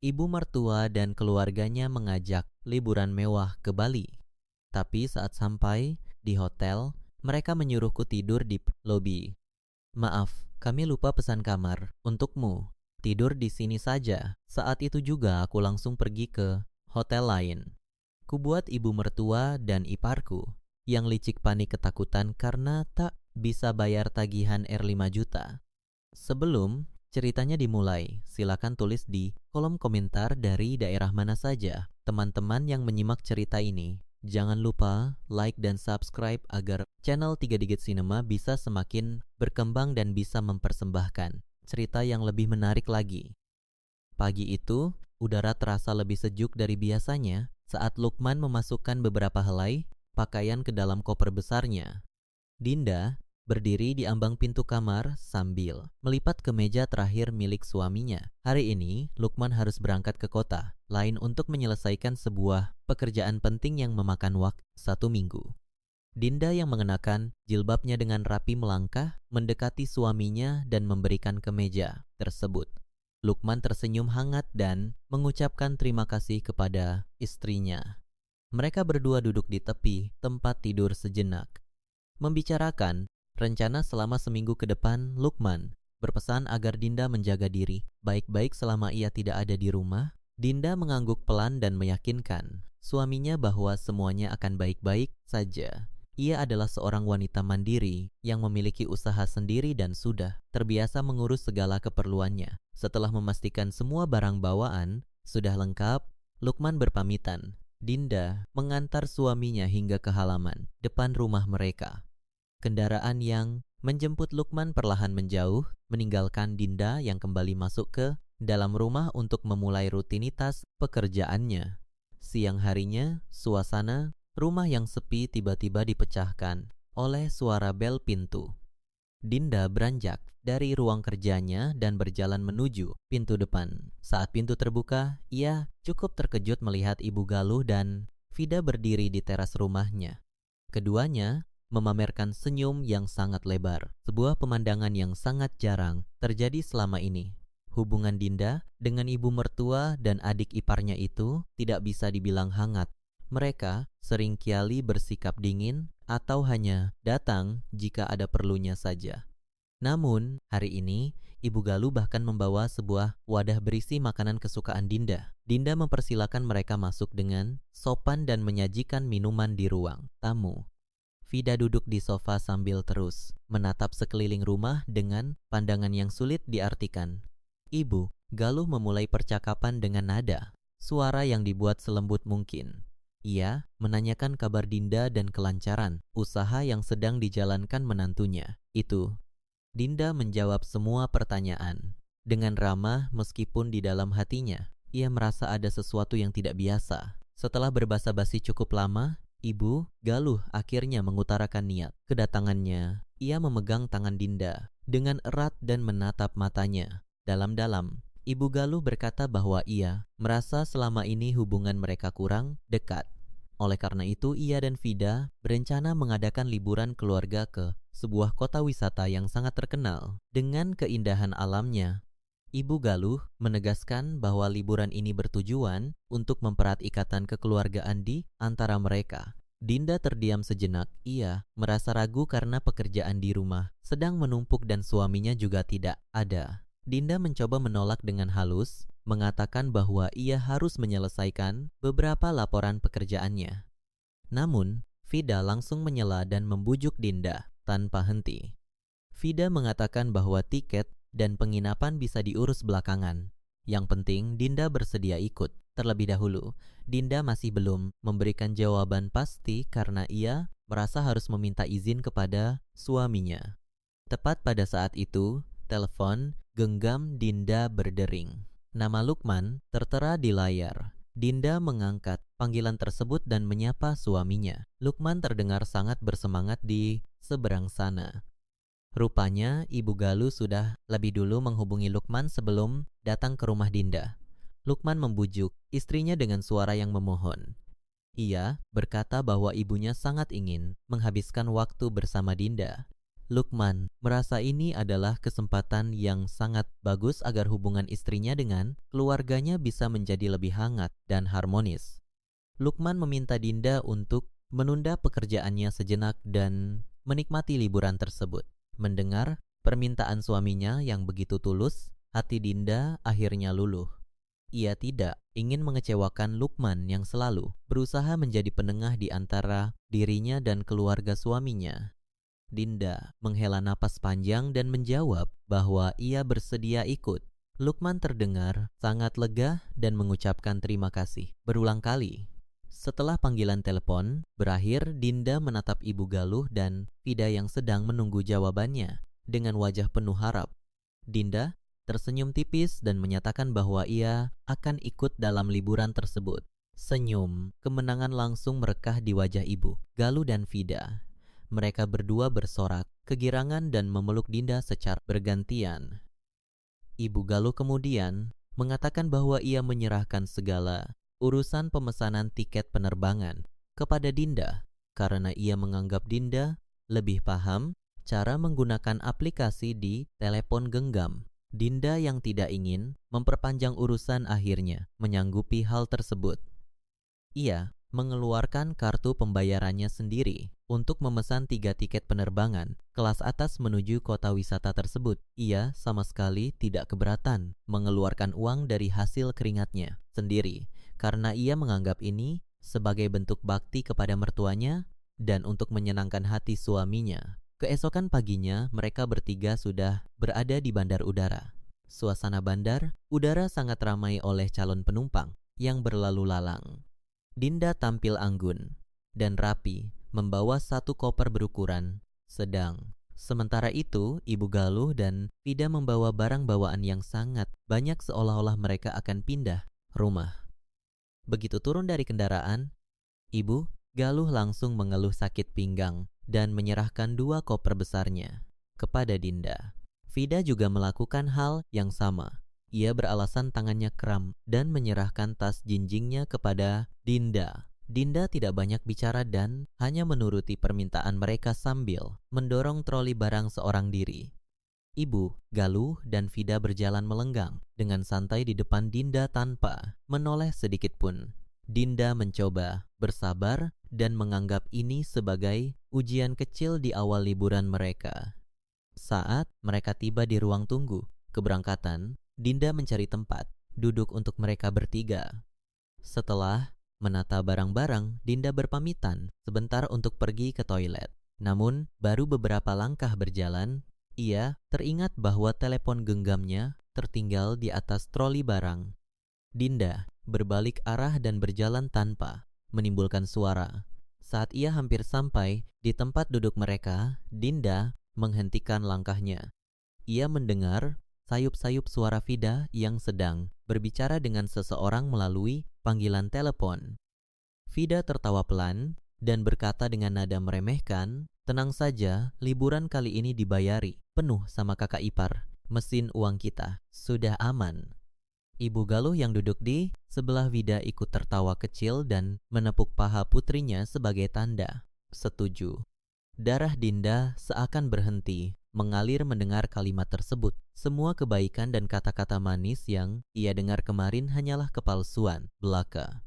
Ibu mertua dan keluarganya mengajak liburan mewah ke Bali. Tapi saat sampai di hotel, mereka menyuruhku tidur di lobi. Maaf, kami lupa pesan kamar untukmu. Tidur di sini saja. Saat itu juga aku langsung pergi ke hotel lain. Kubuat ibu mertua dan iparku yang licik panik ketakutan karena tak bisa bayar tagihan R5 juta. Sebelum ceritanya dimulai, silakan tulis di kolom komentar dari daerah mana saja teman-teman yang menyimak cerita ini. Jangan lupa like dan subscribe agar channel 3 Digit Cinema bisa semakin berkembang dan bisa mempersembahkan cerita yang lebih menarik lagi. Pagi itu, udara terasa lebih sejuk dari biasanya saat Lukman memasukkan beberapa helai pakaian ke dalam koper besarnya. Dinda berdiri di ambang pintu kamar sambil melipat ke meja terakhir milik suaminya. Hari ini, Lukman harus berangkat ke kota lain untuk menyelesaikan sebuah pekerjaan penting yang memakan waktu 1 minggu. Dinda yang mengenakan jilbabnya dengan rapi melangkah mendekati suaminya dan memberikan kemeja tersebut. Lukman tersenyum hangat dan mengucapkan terima kasih kepada istrinya. Mereka berdua duduk di tepi tempat tidur sejenak. Membicarakan rencana selama seminggu ke depan, Lukman berpesan agar Dinda menjaga diri baik-baik selama ia tidak ada di rumah. Dinda mengangguk pelan dan meyakinkan suaminya bahwa semuanya akan baik-baik saja. Ia adalah seorang wanita mandiri yang memiliki usaha sendiri dan sudah terbiasa mengurus segala keperluannya. Setelah memastikan semua barang bawaan sudah lengkap, Lukman berpamitan. Dinda mengantar suaminya hingga ke halaman depan rumah mereka. Kendaraan yang menjemput Lukman perlahan menjauh, meninggalkan Dinda yang kembali masuk ke dalam rumah untuk memulai rutinitas pekerjaannya. Siang harinya, suasana rumah yang sepi tiba-tiba dipecahkan oleh suara bel pintu. Dinda beranjak dari ruang kerjanya dan berjalan menuju pintu depan. Saat pintu terbuka, ia cukup terkejut melihat Ibu Galuh dan Vida berdiri di teras rumahnya. Keduanya memamerkan senyum yang sangat lebar, sebuah pemandangan yang sangat jarang terjadi selama ini. Hubungan Dinda dengan ibu mertua dan adik iparnya itu tidak bisa dibilang hangat. Mereka sering kiali bersikap dingin atau hanya datang jika ada perlunya saja. Namun, hari ini, Ibu Galuh bahkan membawa sebuah wadah berisi makanan kesukaan Dinda. Dinda mempersilakan mereka masuk dengan sopan dan menyajikan minuman di ruang tamu. Vida duduk di sofa sambil terus menatap sekeliling rumah dengan pandangan yang sulit diartikan. Ibu Galuh memulai percakapan dengan nada suara yang dibuat selembut mungkin. Ia menanyakan kabar Dinda dan kelancaran usaha yang sedang dijalankan menantunya. Itu, Dinda menjawab semua pertanyaan dengan ramah meskipun di dalam hatinya ia merasa ada sesuatu yang tidak biasa. Setelah berbasa-basi cukup lama, Ibu Galuh akhirnya mengutarakan niat kedatangannya. Ia memegang tangan Dinda dengan erat dan menatap matanya dalam-dalam. Ibu Galuh berkata bahwa ia merasa selama ini hubungan mereka kurang dekat. Oleh karena itu, ia dan Vida berencana mengadakan liburan keluarga ke sebuah kota wisata yang sangat terkenal dengan keindahan alamnya. Ibu Galuh menegaskan bahwa liburan ini bertujuan untuk mempererat ikatan kekeluargaan di antara mereka. Dinda terdiam sejenak. Ia merasa ragu karena pekerjaan di rumah sedang menumpuk dan suaminya juga tidak ada. Dinda mencoba menolak dengan halus, mengatakan bahwa ia harus menyelesaikan beberapa laporan pekerjaannya. Namun, Vida langsung menyela dan membujuk Dinda tanpa henti. Vida mengatakan bahwa tiket dan penginapan bisa diurus belakangan. Yang penting Dinda bersedia ikut. Terlebih dahulu, Dinda masih belum memberikan jawaban pasti karena ia merasa harus meminta izin kepada suaminya. Tepat pada saat itu, telepon genggam Dinda berdering. Nama Lukman tertera di layar. Dinda mengangkat panggilan tersebut dan menyapa suaminya. Lukman terdengar sangat bersemangat di seberang sana. Rupanya Ibu Galuh sudah lebih dulu menghubungi Lukman sebelum datang ke rumah Dinda. Lukman membujuk istrinya dengan suara yang memohon. Ia berkata bahwa ibunya sangat ingin menghabiskan waktu bersama Dinda. Lukman merasa ini adalah kesempatan yang sangat bagus agar hubungan istrinya dengan keluarganya bisa menjadi lebih hangat dan harmonis. Lukman meminta Dinda untuk menunda pekerjaannya sejenak dan menikmati liburan tersebut. Mendengar permintaan suaminya yang begitu tulus, hati Dinda akhirnya luluh. Ia tidak ingin mengecewakan Lukman yang selalu berusaha menjadi penengah di antara dirinya dan keluarga suaminya. Dinda menghela napas panjang dan menjawab bahwa ia bersedia ikut. Lukman terdengar sangat lega dan mengucapkan terima kasih berulang kali. Setelah panggilan telepon berakhir, Dinda menatap Ibu Galuh dan Fida yang sedang menunggu jawabannya dengan wajah penuh harap. Dinda tersenyum tipis dan menyatakan bahwa ia akan ikut dalam liburan tersebut. Senyum kemenangan langsung merekah di wajah Ibu Galuh dan Fida. Mereka berdua bersorak kegirangan dan memeluk Dinda secara bergantian. Ibu Galuh kemudian mengatakan bahwa ia menyerahkan segala urusan pemesanan tiket penerbangan kepada Dinda karena ia menganggap Dinda lebih paham cara menggunakan aplikasi di telepon genggam. Dinda yang tidak ingin memperpanjang urusan akhirnya menyanggupi hal tersebut. Ia mengeluarkan kartu pembayarannya sendiri untuk memesan 3 tiket penerbangan kelas atas menuju kota wisata tersebut. Ia sama sekali tidak keberatan mengeluarkan uang dari hasil keringatnya sendiri karena ia menganggap ini sebagai bentuk bakti kepada mertuanya dan untuk menyenangkan hati suaminya. Keesokan paginya mereka bertiga sudah berada di bandar udara. Suasana bandar udara sangat ramai oleh calon penumpang yang berlalu lalang. Dinda tampil anggun dan rapi membawa 1 koper berukuran sedang. Sementara itu, Ibu Galuh dan Fida membawa barang bawaan yang sangat banyak seolah-olah mereka akan pindah rumah. Begitu turun dari kendaraan, Ibu Galuh langsung mengeluh sakit pinggang dan menyerahkan 2 koper besarnya kepada Dinda. Fida juga melakukan hal yang sama. Ia beralasan tangannya kram dan menyerahkan tas jinjingnya kepada Dinda. Dinda tidak banyak bicara dan hanya menuruti permintaan mereka sambil mendorong troli barang seorang diri. Ibu Galuh dan Fida berjalan melenggang dengan santai di depan Dinda tanpa menoleh sedikit pun. Dinda mencoba bersabar dan menganggap ini sebagai ujian kecil di awal liburan mereka. Saat mereka tiba di ruang tunggu keberangkatan, Dinda mencari tempat duduk untuk mereka bertiga. Setelah menata barang-barang, Dinda berpamitan sebentar untuk pergi ke toilet. Namun, baru beberapa langkah berjalan, ia teringat bahwa telepon genggamnya tertinggal di atas troli barang. Dinda berbalik arah dan berjalan tanpa menimbulkan suara. Saat ia hampir sampai di tempat duduk mereka, Dinda menghentikan langkahnya. Ia mendengar sayup-sayup suara Fida yang sedang berbicara dengan seseorang melalui panggilan telepon. Fida tertawa pelan dan berkata dengan nada meremehkan, "Tenang saja, liburan kali ini dibayari penuh sama kakak ipar. Mesin uang kita sudah aman." Ibu Galuh yang duduk di sebelah Fida ikut tertawa kecil dan menepuk paha putrinya sebagai tanda setuju. Darah Dinda seakan berhenti mengalir mendengar kalimat tersebut. Semua kebaikan dan kata-kata manis yang ia dengar kemarin hanyalah kepalsuan belaka.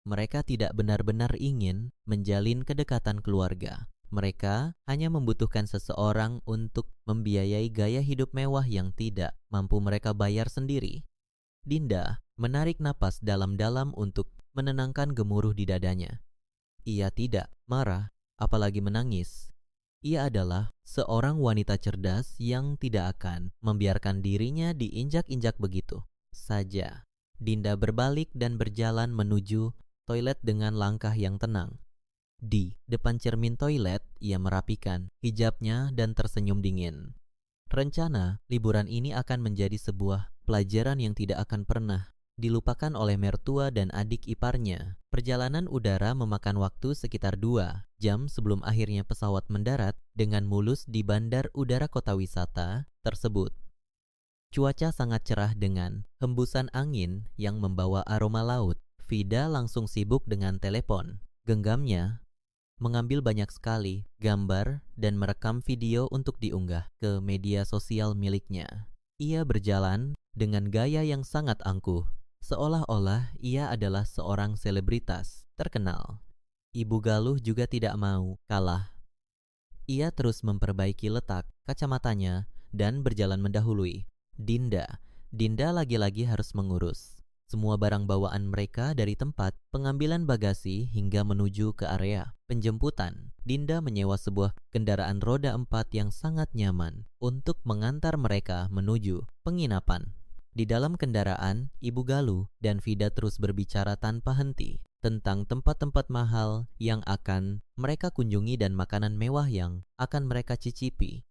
Mereka tidak benar-benar ingin menjalin kedekatan keluarga. Mereka hanya membutuhkan seseorang untuk membiayai gaya hidup mewah yang tidak mampu mereka bayar sendiri. Dinda menarik napas dalam-dalam untuk menenangkan gemuruh di dadanya. Ia tidak marah, apalagi menangis. Ia adalah seorang wanita cerdas yang tidak akan membiarkan dirinya diinjak-injak begitu saja. Dinda berbalik dan berjalan menuju toilet dengan langkah yang tenang. Di depan cermin toilet, ia merapikan hijabnya dan tersenyum dingin. Rencana liburan ini akan menjadi sebuah pelajaran yang tidak akan pernah dilupakan oleh mertua dan adik iparnya. Perjalanan udara memakan waktu sekitar 2 jam sebelum akhirnya pesawat mendarat dengan mulus di bandar udara kota wisata tersebut. Cuaca sangat cerah dengan hembusan angin yang membawa aroma laut. Fida langsung sibuk dengan telepon genggamnya mengambil banyak sekali gambar dan merekam video untuk diunggah ke media sosial miliknya. Ia berjalan dengan gaya yang sangat angkuh, seolah-olah ia adalah seorang selebritas terkenal. Ibu Galuh juga tidak mau kalah. Ia terus memperbaiki letak kacamatanya dan berjalan mendahului. Dinda lagi-lagi harus mengurus semua barang bawaan mereka dari tempat pengambilan bagasi hingga menuju ke area penjemputan. Dinda menyewa sebuah kendaraan roda 4 yang sangat nyaman untuk mengantar mereka menuju penginapan. Di dalam kendaraan, Ibu Galuh dan Vida terus berbicara tanpa henti tentang tempat-tempat mahal yang akan mereka kunjungi dan makanan mewah yang akan mereka cicipi.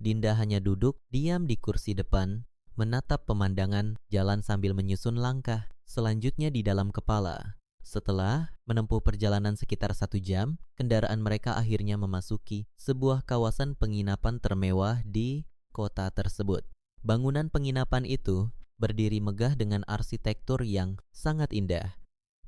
Dinda hanya duduk diam di kursi depan, menatap pemandangan jalan sambil menyusun langkah selanjutnya di dalam kepala. Setelah menempuh perjalanan sekitar 1 jam, kendaraan mereka akhirnya memasuki sebuah kawasan penginapan termewah di kota tersebut. Bangunan penginapan itu berdiri megah dengan arsitektur yang sangat indah.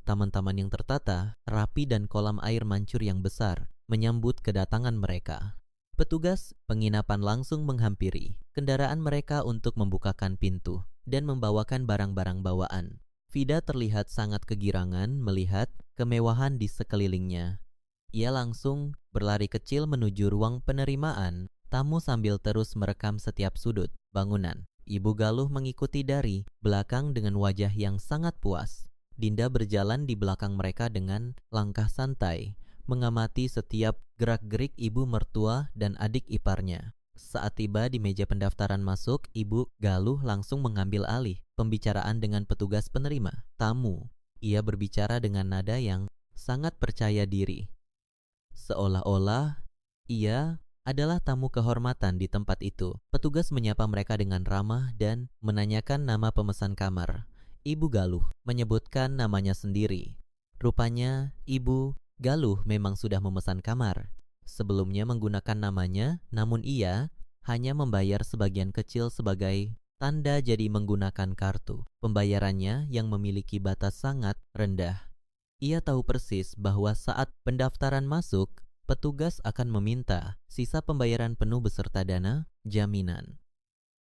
Taman-taman yang tertata, rapi dan kolam air mancur yang besar menyambut kedatangan mereka. Petugas penginapan langsung menghampiri kendaraan mereka untuk membukakan pintu dan membawakan barang-barang bawaan. Vida terlihat sangat kegirangan melihat kemewahan di sekelilingnya. Ia langsung berlari kecil menuju ruang penerimaan tamu sambil terus merekam setiap sudut bangunan. Ibu Galuh mengikuti dari belakang dengan wajah yang sangat puas. Dinda berjalan di belakang mereka dengan langkah santai, mengamati setiap gerak-gerik ibu mertua dan adik iparnya. Saat tiba di meja pendaftaran masuk, Ibu Galuh langsung mengambil alih pembicaraan dengan petugas penerima tamu. Ia berbicara dengan nada yang sangat percaya diri, seolah-olah ia adalah tamu kehormatan di tempat itu. Petugas menyapa mereka dengan ramah dan menanyakan nama pemesan kamar. Ibu Galuh menyebutkan namanya sendiri. Rupanya Ibu Galuh memang sudah memesan kamar sebelumnya menggunakan namanya, namun ia hanya membayar sebagian kecil sebagai tanda jadi menggunakan kartu pembayarannya yang memiliki batas sangat rendah. Ia tahu persis bahwa saat pendaftaran masuk, petugas akan meminta sisa pembayaran penuh beserta dana jaminan.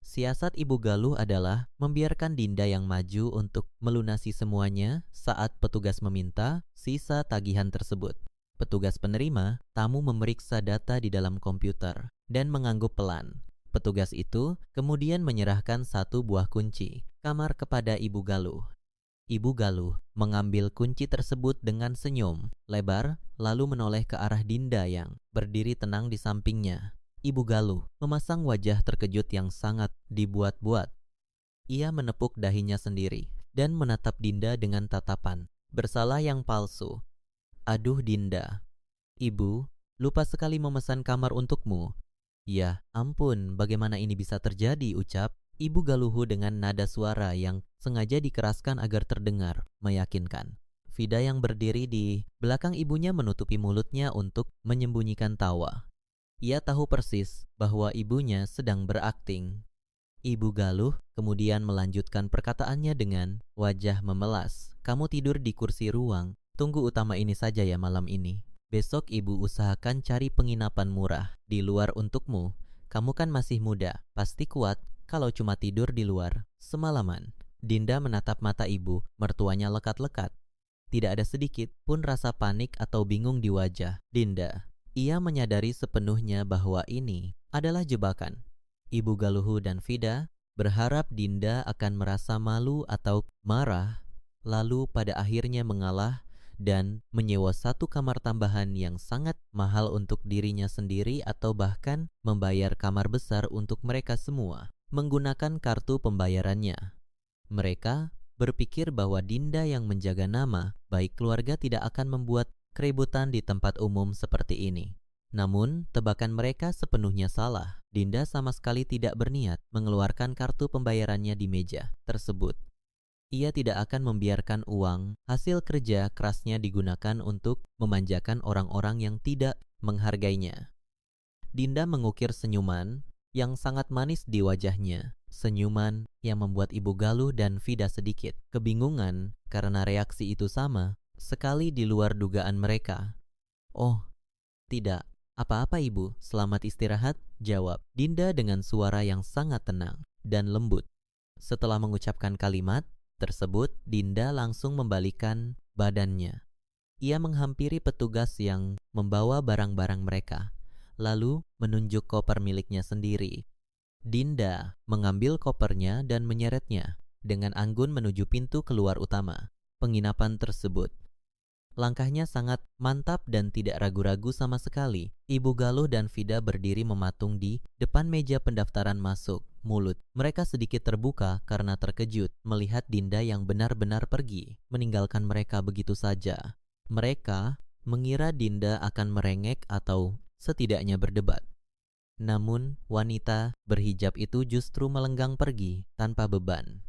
Siasat Ibu Galuh adalah membiarkan Dinda yang maju untuk melunasi semuanya saat petugas meminta sisa tagihan tersebut. Petugas penerima tamu memeriksa data di dalam komputer dan mengangguk pelan. Petugas itu kemudian menyerahkan 1 buah kunci kamar kepada Ibu Galuh. Ibu Galuh mengambil kunci tersebut dengan senyum lebar lalu menoleh ke arah Dinda yang berdiri tenang di sampingnya. Ibu Galuh memasang wajah terkejut yang sangat dibuat-buat. Ia menepuk dahinya sendiri dan menatap Dinda dengan tatapan bersalah yang palsu. Aduh Dinda, Ibu lupa sekali memesan kamar untukmu. Ya ampun, bagaimana ini bisa terjadi, ucap Ibu Galuh dengan nada suara yang sengaja dikeraskan agar terdengar meyakinkan. Vida yang berdiri di belakang ibunya menutupi mulutnya untuk menyembunyikan tawa. Ia tahu persis bahwa ibunya sedang berakting. Ibu Galuh kemudian melanjutkan perkataannya dengan wajah memelas. Kamu tidur di kursi ruang tunggu utama ini saja ya malam ini. Besok ibu usahakan cari penginapan murah di luar untukmu. Kamu kan masih muda, pasti kuat kalau cuma tidur di luar semalaman. Dinda menatap mata ibu mertuanya lekat-lekat. Tidak ada sedikit pun rasa panik atau bingung di wajah Dinda. Ia menyadari sepenuhnya bahwa ini adalah jebakan. Ibu Galuh dan Vida berharap Dinda akan merasa malu atau marah, lalu pada akhirnya mengalah dan menyewa 1 kamar tambahan yang sangat mahal untuk dirinya sendiri atau bahkan membayar kamar besar untuk mereka semua menggunakan kartu pembayarannya. Mereka berpikir bahwa Dinda yang menjaga nama baik keluarga tidak akan membuat keributan di tempat umum seperti ini. Namun, tebakan mereka sepenuhnya salah. Dinda sama sekali tidak berniat mengeluarkan kartu pembayarannya di meja tersebut. Ia tidak akan membiarkan uang hasil kerja kerasnya digunakan untuk memanjakan orang-orang yang tidak menghargainya. Dinda mengukir senyuman yang sangat manis di wajahnya. Senyuman yang membuat Ibu Galuh dan Vida sedikit kebingungan karena reaksi itu sama sekali di luar dugaan mereka. Oh, Tidak, apa-apa ibu, selamat istirahat, jawab Dinda dengan suara yang sangat tenang dan lembut. Setelah mengucapkan kalimat tersebut, Dinda langsung membalikkan badannya. Ia menghampiri petugas yang membawa barang-barang mereka, lalu menunjuk koper miliknya sendiri. Dinda mengambil kopernya dan menyeretnya dengan anggun menuju pintu keluar utama penginapan tersebut. Langkahnya sangat mantap dan tidak ragu-ragu sama sekali. Ibu Galuh dan Vida berdiri mematung di depan meja pendaftaran masuk. Mulut mereka sedikit terbuka karena terkejut melihat Dinda yang benar-benar pergi, meninggalkan mereka begitu saja. Mereka mengira Dinda akan merengek atau setidaknya berdebat. Namun, wanita berhijab itu justru melenggang pergi tanpa beban.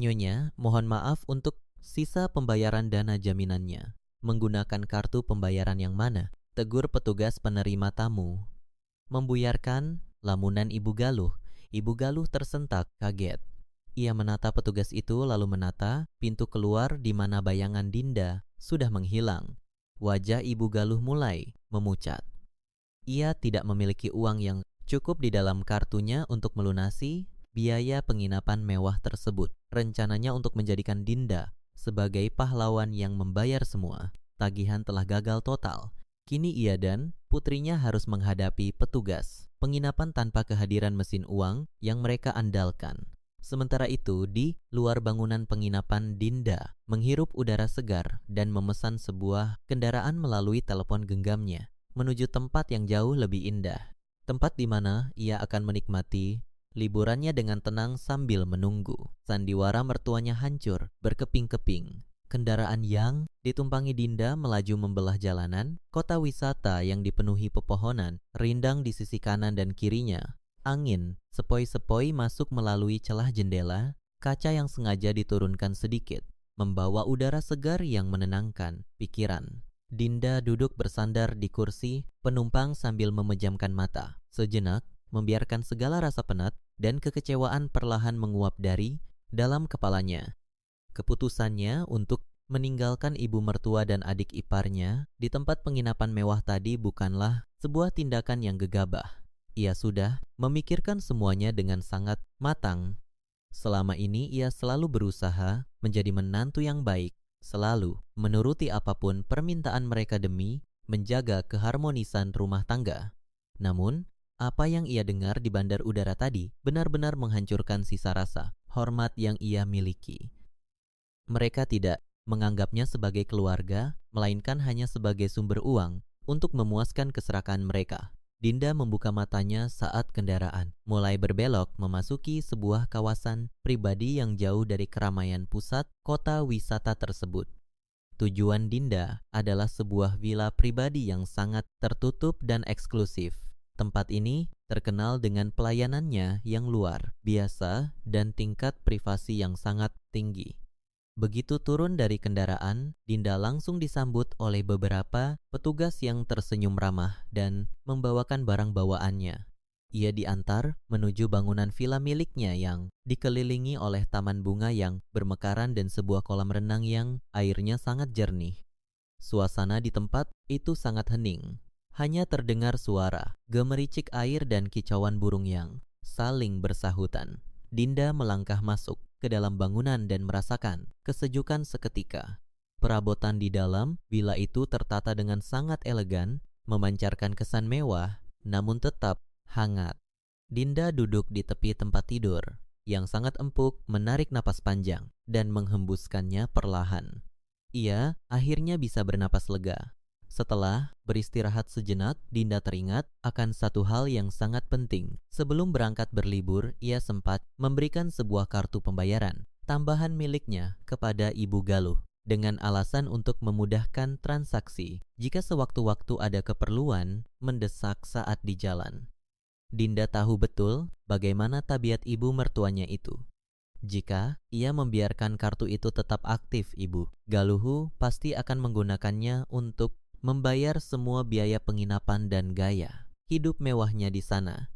Nyonya, mohon maaf untuk sisa pembayaran dana jaminannya. Menggunakan kartu pembayaran yang mana? Tegur petugas penerima tamu. Membuyarkan lamunan Ibu Galuh. Ibu Galuh tersentak, kaget. Ia menata petugas itu lalu menata pintu keluar di mana bayangan Dinda sudah menghilang. Wajah Ibu Galuh mulai memucat. Ia tidak memiliki uang yang cukup di dalam kartunya untuk melunasi biaya penginapan mewah tersebut. Rencananya untuk menjadikan Dinda sebagai pahlawan yang membayar semua. Tagihan telah gagal total. Kini ia dan putrinya harus menghadapi petugas penginapan tanpa kehadiran mesin uang yang mereka andalkan. Sementara itu, di luar bangunan penginapan, Dinda menghirup udara segar dan memesan sebuah kendaraan melalui telepon genggamnya menuju tempat yang jauh lebih indah. Tempat di mana ia akan menikmati liburannya dengan tenang sambil menunggu. Sandiwara mertuanya hancur, berkeping-keping. Kendaraan yang ditumpangi Dinda melaju membelah jalanan. Kota wisata yang dipenuhi pepohonan rindang di sisi kanan dan kirinya. Angin sepoi-sepoi masuk melalui celah jendela, kaca yang sengaja diturunkan sedikit, membawa udara segar yang menenangkan pikiran. Dinda duduk bersandar di kursi penumpang sambil memejamkan mata. Sejenak, membiarkan segala rasa penat dan kekecewaan perlahan menguap dari dalam kepalanya. Keputusannya untuk meninggalkan ibu mertua dan adik iparnya di tempat penginapan mewah tadi bukanlah sebuah tindakan yang gegabah. Ia sudah memikirkan semuanya dengan sangat matang. Selama ini ia selalu berusaha menjadi menantu yang baik, selalu menuruti apapun permintaan mereka demi menjaga keharmonisan rumah tangga. Namun, apa yang ia dengar di bandar udara tadi benar-benar menghancurkan sisa rasa hormat yang ia miliki. Mereka tidak menganggapnya sebagai keluarga, melainkan hanya sebagai sumber uang untuk memuaskan keserakan mereka. Dinda membuka matanya saat kendaraan mulai berbelok memasuki sebuah kawasan pribadi yang jauh dari keramaian pusat kota wisata tersebut. Tujuan Dinda adalah sebuah villa pribadi yang sangat tertutup dan eksklusif. Tempat ini terkenal dengan pelayanannya yang luar biasa dan tingkat privasi yang sangat tinggi. Begitu turun dari kendaraan, Dinda langsung disambut oleh beberapa petugas yang tersenyum ramah dan membawakan barang bawaannya. Ia diantar menuju bangunan villa miliknya yang dikelilingi oleh taman bunga yang bermekaran dan sebuah kolam renang yang airnya sangat jernih. Suasana di tempat itu sangat hening. Hanya terdengar suara gemericik air dan kicauan burung yang saling bersahutan. Dinda melangkah masuk ke dalam bangunan dan merasakan kesejukan seketika. Perabotan di dalam villa itu tertata dengan sangat elegan, memancarkan kesan mewah, namun tetap hangat. Dinda duduk di tepi tempat tidur, yang sangat empuk, menarik napas panjang, dan menghembuskannya perlahan. Ia akhirnya bisa bernapas lega. Setelah beristirahat sejenak, Dinda teringat akan satu hal yang sangat penting. Sebelum berangkat berlibur, ia sempat memberikan sebuah kartu pembayaran tambahan miliknya kepada Ibu Galuh dengan alasan untuk memudahkan transaksi jika sewaktu-waktu ada keperluan mendesak saat di jalan. Dinda tahu betul bagaimana tabiat ibu mertuanya itu. Jika ia membiarkan kartu itu tetap aktif, Ibu Galuh pasti akan menggunakannya untuk membayar semua biaya penginapan dan gaya hidup mewahnya di sana.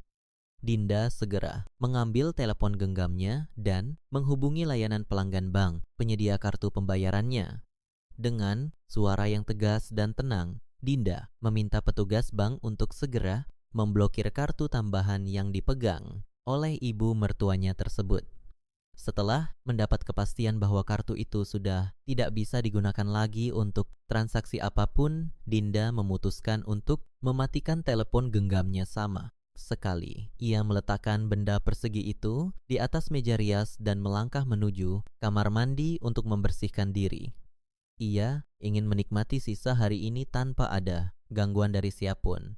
Dinda segera mengambil telepon genggamnya dan menghubungi layanan pelanggan bank penyedia kartu pembayarannya. Dengan suara yang tegas dan tenang, Dinda meminta petugas bank untuk segera memblokir kartu tambahan yang dipegang oleh ibu mertuanya tersebut. Setelah mendapat kepastian bahwa kartu itu sudah tidak bisa digunakan lagi untuk transaksi apapun, Dinda memutuskan untuk mematikan telepon genggamnya sama sekali. Ia meletakkan benda persegi itu di atas meja rias dan melangkah menuju kamar mandi untuk membersihkan diri. Ia ingin menikmati sisa hari ini tanpa ada gangguan dari siapapun.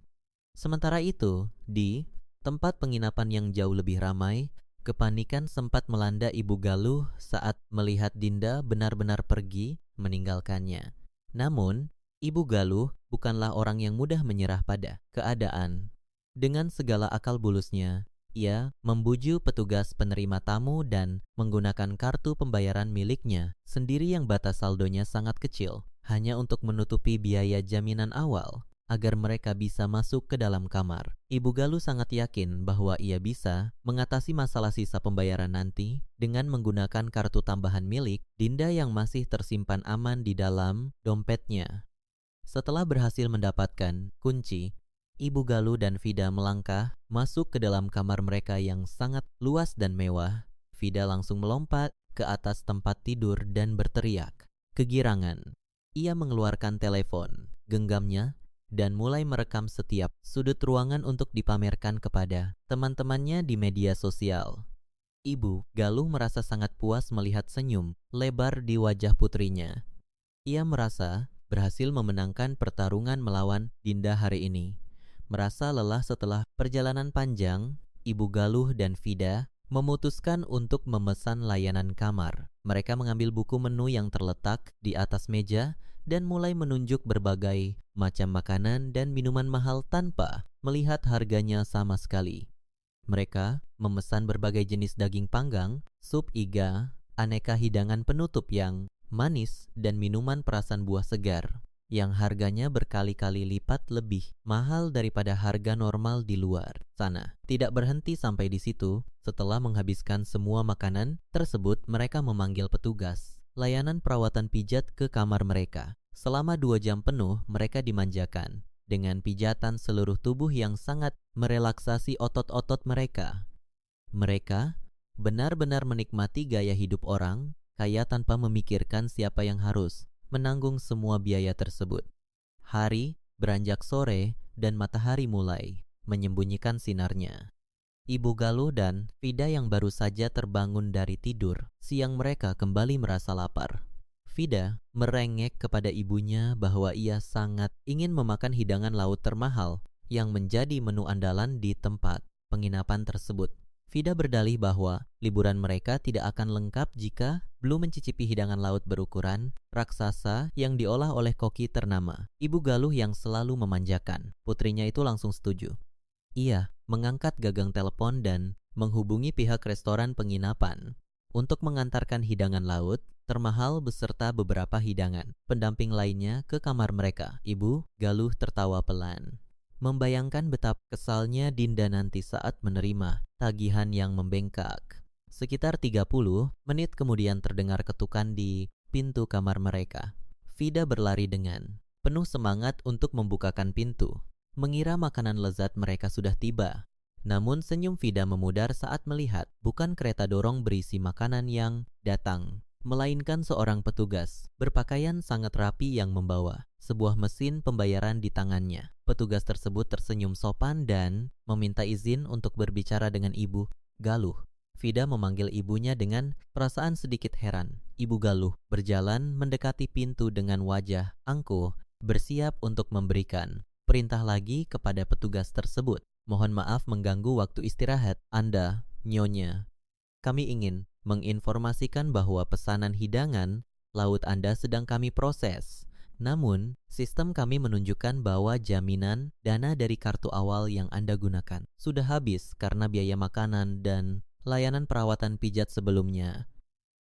Sementara itu, di tempat penginapan yang jauh lebih ramai, kepanikan sempat melanda Ibu Galuh saat melihat Dinda benar-benar pergi meninggalkannya. Namun, Ibu Galuh bukanlah orang yang mudah menyerah pada keadaan. Dengan segala akal bulusnya, ia membujuk petugas penerima tamu dan menggunakan kartu pembayaran miliknya sendiri yang batas saldonya sangat kecil, hanya untuk menutupi biaya jaminan awal agar mereka bisa masuk ke dalam kamar. Ibu Galuh sangat yakin bahwa ia bisa mengatasi masalah sisa pembayaran nanti dengan menggunakan kartu tambahan milik Dinda yang masih tersimpan aman di dalam dompetnya. Setelah berhasil mendapatkan kunci, Ibu Galuh dan Vida melangkah masuk ke dalam kamar mereka yang sangat luas dan mewah. Vida langsung melompat ke atas tempat tidur dan berteriak kegirangan. Ia mengeluarkan telepon genggamnya dan mulai merekam setiap sudut ruangan untuk dipamerkan kepada teman-temannya di media sosial. Ibu Galuh merasa sangat puas melihat senyum lebar di wajah putrinya. Ia merasa berhasil memenangkan pertarungan melawan Dinda hari ini. Merasa lelah setelah perjalanan panjang, Ibu Galuh dan Vida memutuskan untuk memesan layanan kamar. Mereka mengambil buku menu yang terletak di atas meja dan mulai menunjuk berbagai macam makanan dan minuman mahal tanpa melihat harganya sama sekali. Mereka memesan berbagai jenis daging panggang, sup iga, aneka hidangan penutup yang manis, dan minuman perasan buah segar yang harganya berkali-kali lipat lebih mahal daripada harga normal di luar sana. Tidak berhenti sampai di situ, setelah menghabiskan semua makanan tersebut, mereka memanggil petugas layanan perawatan pijat ke kamar mereka. Selama 2 jam penuh, mereka dimanjakan dengan pijatan seluruh tubuh yang sangat merelaksasi otot-otot mereka. Mereka benar-benar menikmati gaya hidup orang kaya tanpa memikirkan siapa yang harus menanggung semua biaya tersebut. Hari beranjak sore dan matahari mulai menyembunyikan sinarnya. Ibu Galuh dan Vida yang baru saja terbangun dari tidur siang mereka kembali merasa lapar. Vida merengek kepada ibunya bahwa ia sangat ingin memakan hidangan laut termahal yang menjadi menu andalan di tempat penginapan tersebut. Vida berdalih bahwa liburan mereka tidak akan lengkap jika belum mencicipi hidangan laut berukuran raksasa yang diolah oleh koki ternama. Ibu Galuh yang selalu memanjakan putrinya itu langsung setuju. Ia mengangkat gagang telepon dan menghubungi pihak restoran penginapan untuk mengantarkan hidangan laut termahal beserta beberapa hidangan pendamping lainnya ke kamar mereka. Ibu Galuh tertawa pelan, membayangkan betapa kesalnya Dinda nanti saat menerima tagihan yang membengkak. Sekitar 30 menit kemudian terdengar ketukan di pintu kamar mereka. Vida berlari dengan penuh semangat untuk membukakan pintu, mengira makanan lezat mereka sudah tiba. Namun senyum Vida memudar saat melihat bukan kereta dorong berisi makanan yang datang, melainkan seorang petugas berpakaian sangat rapi yang membawa sebuah mesin pembayaran di tangannya. Petugas tersebut tersenyum sopan dan meminta izin untuk berbicara dengan Ibu Galuh. Vida memanggil ibunya dengan perasaan sedikit heran. Ibu Galuh berjalan mendekati pintu dengan wajah angkuh, bersiap untuk memberikan perintah lagi kepada petugas tersebut. Mohon maaf mengganggu waktu istirahat Anda, Nyonya. Kami ingin menginformasikan bahwa pesanan hidangan laut Anda sedang kami proses. Namun, sistem kami menunjukkan bahwa jaminan dana dari kartu awal yang Anda gunakan sudah habis karena biaya makanan dan layanan perawatan pijat sebelumnya.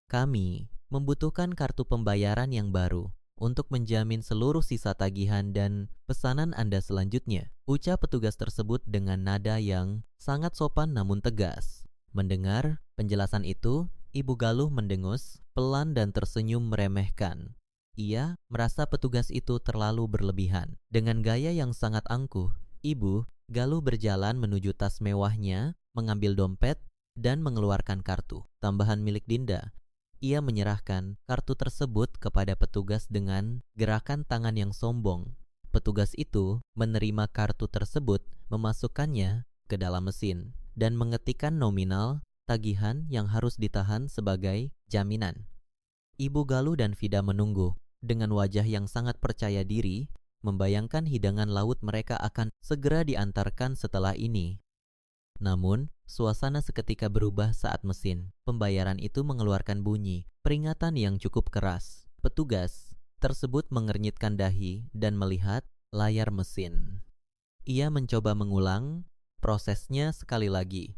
Kami membutuhkan kartu pembayaran yang baru untuk menjamin seluruh sisa tagihan dan pesanan Anda selanjutnya, ucap petugas tersebut dengan nada yang sangat sopan namun tegas. Mendengar penjelasan itu, Ibu Galuh mendengus pelan dan tersenyum meremehkan. Ia merasa petugas itu terlalu berlebihan. Dengan gaya yang sangat angkuh, Ibu Galuh berjalan menuju tas mewahnya, mengambil dompet, dan mengeluarkan kartu tambahan milik Dinda. Ia menyerahkan kartu tersebut kepada petugas dengan gerakan tangan yang sombong. Petugas itu menerima kartu tersebut, memasukkannya ke dalam mesin, dan mengetikkan nominal tagihan yang harus ditahan sebagai jaminan. Ibu Galuh dan Vida menunggu dengan wajah yang sangat percaya diri, membayangkan hidangan laut mereka akan segera diantarkan setelah ini. Namun, suasana seketika berubah saat mesin pembayaran itu mengeluarkan bunyi peringatan yang cukup keras. Petugas tersebut mengernyitkan dahi dan melihat layar mesin. Ia mencoba mengulang prosesnya sekali lagi.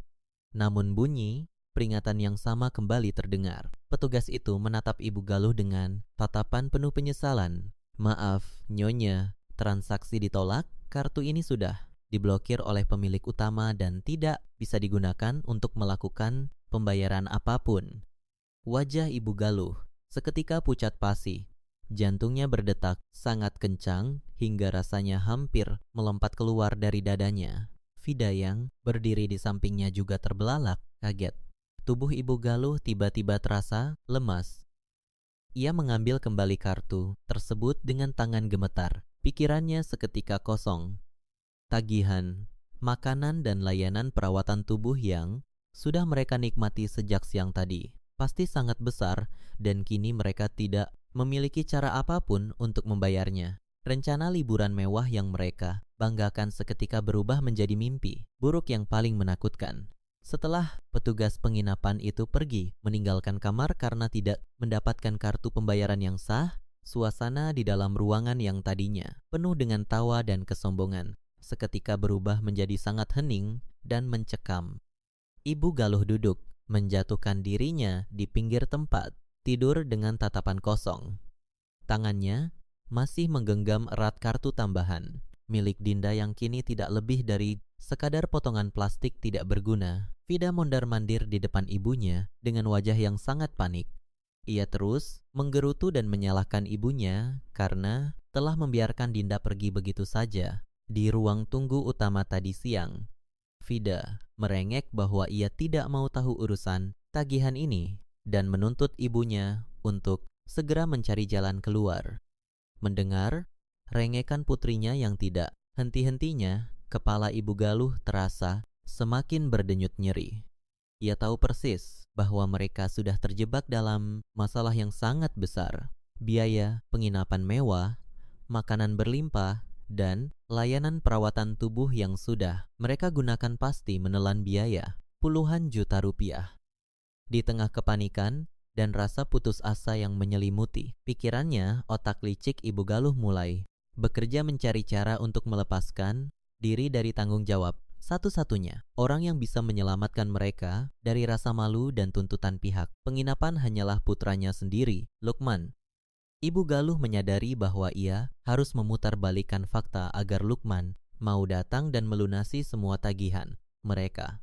Namun bunyi peringatan yang sama kembali terdengar. Petugas itu menatap Ibu Galuh dengan tatapan penuh penyesalan. "Maaf, Nyonya, transaksi ditolak. Kartu ini sudah diblokir oleh pemilik utama dan tidak bisa digunakan untuk melakukan pembayaran apapun." Wajah Ibu Galuh seketika pucat pasi. Jantungnya berdetak sangat kencang hingga rasanya hampir melompat keluar dari dadanya. Vida yang berdiri di sampingnya juga terbelalak, kaget. Tubuh Ibu Galuh tiba-tiba terasa lemas. Ia mengambil kembali kartu tersebut dengan tangan gemetar. Pikirannya seketika kosong. Tagihan, makanan dan layanan perawatan tubuh yang sudah mereka nikmati sejak siang tadi pasti sangat besar dan kini mereka tidak memiliki cara apapun untuk membayarnya. Rencana liburan mewah yang mereka banggakan seketika berubah menjadi mimpi buruk yang paling menakutkan. Setelah petugas penginapan itu pergi meninggalkan kamar karena tidak mendapatkan kartu pembayaran yang sah, suasana di dalam ruangan yang tadinya penuh dengan tawa dan kesombongan seketika berubah menjadi sangat hening dan mencekam. Ibu Galuh duduk, menjatuhkan dirinya di pinggir tempat, tidur dengan tatapan kosong. Tangannya masih menggenggam erat kartu tambahan milik Dinda yang kini tidak lebih dari sekadar potongan plastik tidak berguna. Vida mondar-mandir di depan ibunya dengan wajah yang sangat panik. Ia terus menggerutu dan menyalahkan ibunya karena telah membiarkan Dinda pergi begitu saja. Di ruang tunggu utama tadi siang, Vida merengek bahwa ia tidak mau tahu urusan tagihan ini dan menuntut ibunya untuk segera mencari jalan keluar. Mendengar rengekan putrinya yang tidak henti-hentinya, kepala Ibu Galuh terasa semakin berdenyut nyeri. Ia tahu persis bahwa mereka sudah terjebak dalam masalah yang sangat besar. Biaya penginapan mewah, makanan berlimpah, dan layanan perawatan tubuh yang sudah mereka gunakan pasti menelan biaya puluhan juta rupiah. Di tengah kepanikan dan rasa putus asa yang menyelimuti pikirannya, otak licik Ibu Galuh mulai bekerja mencari cara untuk melepaskan diri dari tanggung jawab. Satu-satunya orang yang bisa menyelamatkan mereka dari rasa malu dan tuntutan pihak penginapan hanyalah putranya sendiri, Lukman. Ibu Galuh menyadari bahwa ia harus memutarbalikkan fakta agar Lukman mau datang dan melunasi semua tagihan mereka.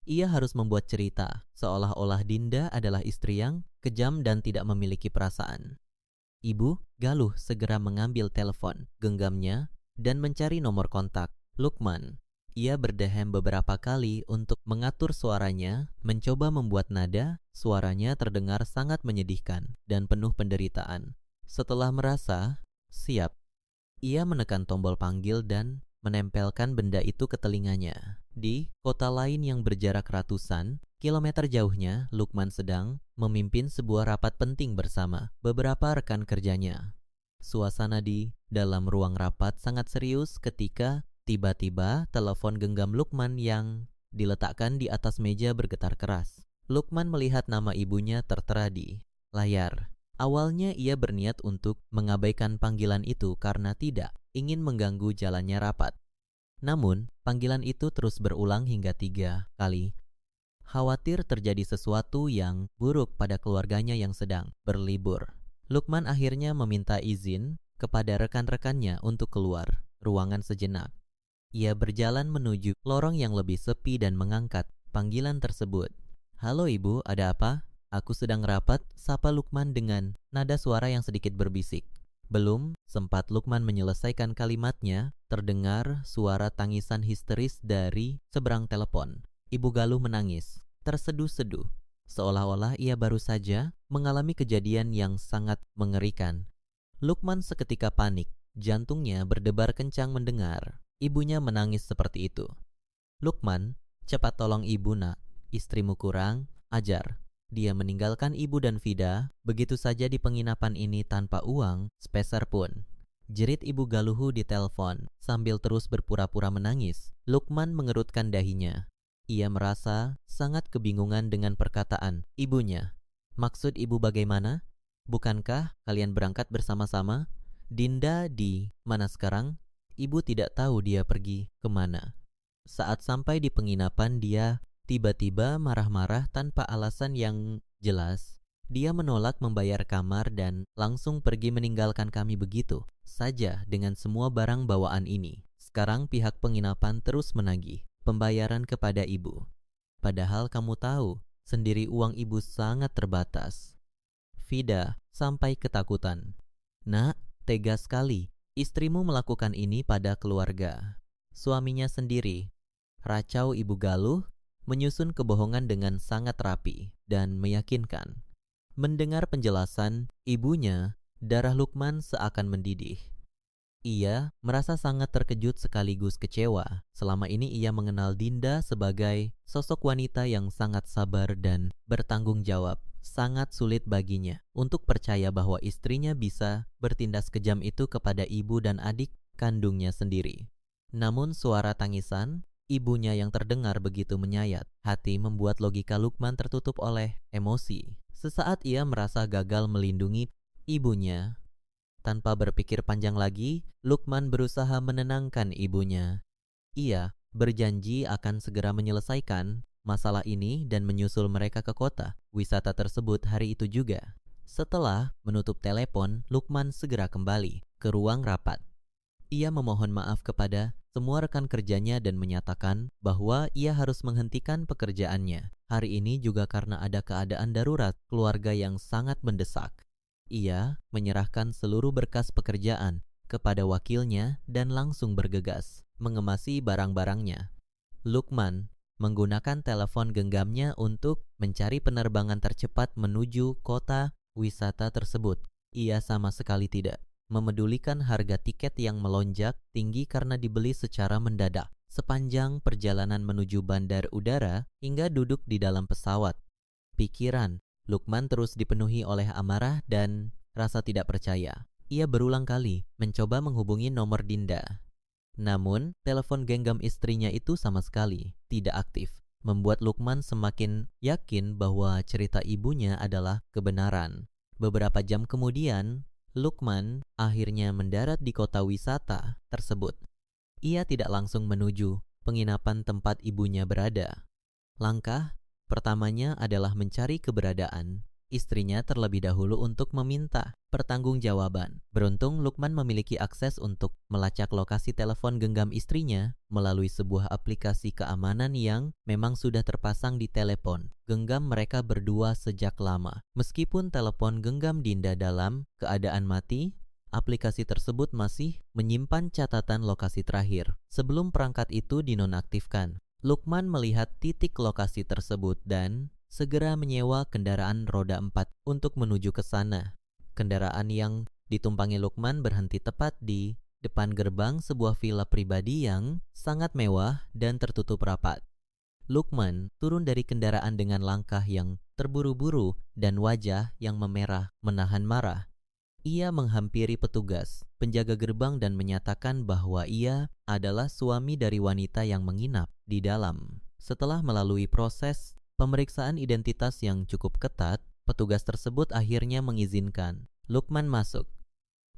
Ia harus membuat cerita seolah-olah Dinda adalah istri yang kejam dan tidak memiliki perasaan. Ibu Galuh segera mengambil telepon genggamnya dan mencari nomor kontak Lukman. Ia berdehem beberapa kali untuk mengatur suaranya, mencoba membuat nada suaranya terdengar sangat menyedihkan dan penuh penderitaan. Setelah merasa siap, ia menekan tombol panggil dan menempelkan benda itu ke telinganya. Di kota lain yang berjarak ratusan kilometer jauhnya, Lukman sedang memimpin sebuah rapat penting bersama beberapa rekan kerjanya. Suasana di dalam ruang rapat sangat serius ketika tiba-tiba telepon genggam Lukman yang diletakkan di atas meja bergetar keras. Lukman melihat nama ibunya tertera di layar. Awalnya ia berniat untuk mengabaikan panggilan itu karena tidak ingin mengganggu jalannya rapat. Namun, panggilan itu terus berulang hingga 3 kali. Khawatir terjadi sesuatu yang buruk pada keluarganya yang sedang berlibur. Lukman akhirnya meminta izin kepada rekan-rekannya untuk keluar ruangan sejenak. Ia berjalan menuju lorong yang lebih sepi dan mengangkat panggilan tersebut. "Halo ibu, ada apa?" "Aku sedang rapat," sapa Lukman dengan nada suara yang sedikit berbisik. Belum sempat Lukman menyelesaikan kalimatnya, terdengar suara tangisan histeris dari seberang telepon. Ibu Galuh menangis, terseduh-seduh, seolah-olah ia baru saja mengalami kejadian yang sangat mengerikan. Lukman seketika panik, jantungnya berdebar kencang mendengar ibunya menangis seperti itu. Lukman, cepat tolong ibu nak, istrimu kurang ajar. Dia meninggalkan ibu dan Vida begitu saja di penginapan ini tanpa uang sepeser pun. Jerit ibu Galuhu di telepon sambil terus berpura-pura menangis. Lukman mengerutkan dahinya. Ia merasa sangat kebingungan dengan perkataan ibunya. Maksud ibu bagaimana? Bukankah kalian berangkat bersama-sama? Dinda di mana sekarang? Ibu tidak tahu dia pergi kemana. Saat sampai di penginapan, dia tiba-tiba marah-marah tanpa alasan yang jelas. Dia menolak membayar kamar dan langsung pergi meninggalkan kami begitu saja dengan semua barang bawaan ini. Sekarang pihak penginapan terus menagih pembayaran kepada ibu. Padahal kamu tahu sendiri uang ibu sangat terbatas. Vida sampai ketakutan. Nak, tega sekali. Istrimu melakukan ini pada keluarga suaminya sendiri. Racau ibu Galuh menyusun kebohongan dengan sangat rapi dan meyakinkan. Mendengar penjelasan ibunya, darah Lukman seakan mendidih. Ia merasa sangat terkejut sekaligus kecewa. Selama ini ia mengenal Dinda sebagai sosok wanita yang sangat sabar dan bertanggung jawab. Sangat sulit baginya untuk percaya bahwa istrinya bisa bertindak kejam itu kepada ibu dan adik kandungnya sendiri. Namun suara tangisan ibunya yang terdengar begitu menyayat hati membuat logika Lukman tertutup oleh emosi. Sesaat ia merasa gagal melindungi ibunya. Tanpa berpikir panjang lagi, Lukman berusaha menenangkan ibunya. Ia berjanji akan segera menyelesaikan masalah ini dan menyusul mereka ke kota wisata tersebut hari itu juga. Setelah menutup telepon, Lukman segera kembali ke ruang rapat. Ia memohon maaf kepada semua rekan kerjanya dan menyatakan bahwa ia harus menghentikan pekerjaannya. Hari ini juga karena ada keadaan darurat keluarga yang sangat mendesak. Ia menyerahkan seluruh berkas pekerjaan kepada wakilnya dan langsung bergegas mengemasi barang-barangnya. Lukman menggunakan telepon genggamnya untuk mencari penerbangan tercepat menuju kota wisata tersebut. Ia sama sekali tidak memedulikan harga tiket yang melonjak tinggi karena dibeli secara mendadak. Sepanjang perjalanan menuju bandar udara hingga duduk di dalam pesawat, pikiran Lukman terus dipenuhi oleh amarah dan rasa tidak percaya. Ia berulang kali mencoba menghubungi nomor Dinda. Namun, telepon genggam istrinya itu sama sekali tidak aktif, membuat Lukman semakin yakin bahwa cerita ibunya adalah kebenaran. Beberapa jam kemudian, Lukman akhirnya mendarat di kota wisata tersebut. Ia tidak langsung menuju penginapan tempat ibunya berada. Langkah pertamanya adalah mencari keberadaan istrinya terlebih dahulu untuk meminta pertanggungjawaban. Beruntung Lukman memiliki akses untuk melacak lokasi telepon genggam istrinya melalui sebuah aplikasi keamanan yang memang sudah terpasang di telepon genggam mereka berdua sejak lama. Meskipun telepon genggam Dinda dalam keadaan mati, aplikasi tersebut masih menyimpan catatan lokasi terakhir sebelum perangkat itu dinonaktifkan. Lukman melihat titik lokasi tersebut dan segera menyewa kendaraan roda 4 untuk menuju ke sana. Kendaraan yang ditumpangi Lukman berhenti tepat di depan gerbang sebuah villa pribadi yang sangat mewah dan tertutup rapat. Lukman turun dari kendaraan dengan langkah yang terburu-buru dan wajah yang memerah menahan marah. Ia menghampiri petugas penjaga gerbang dan menyatakan bahwa ia adalah suami dari wanita yang menginap di dalam. Setelah melalui proses pemeriksaan identitas yang cukup ketat, petugas tersebut akhirnya mengizinkan Lukman masuk.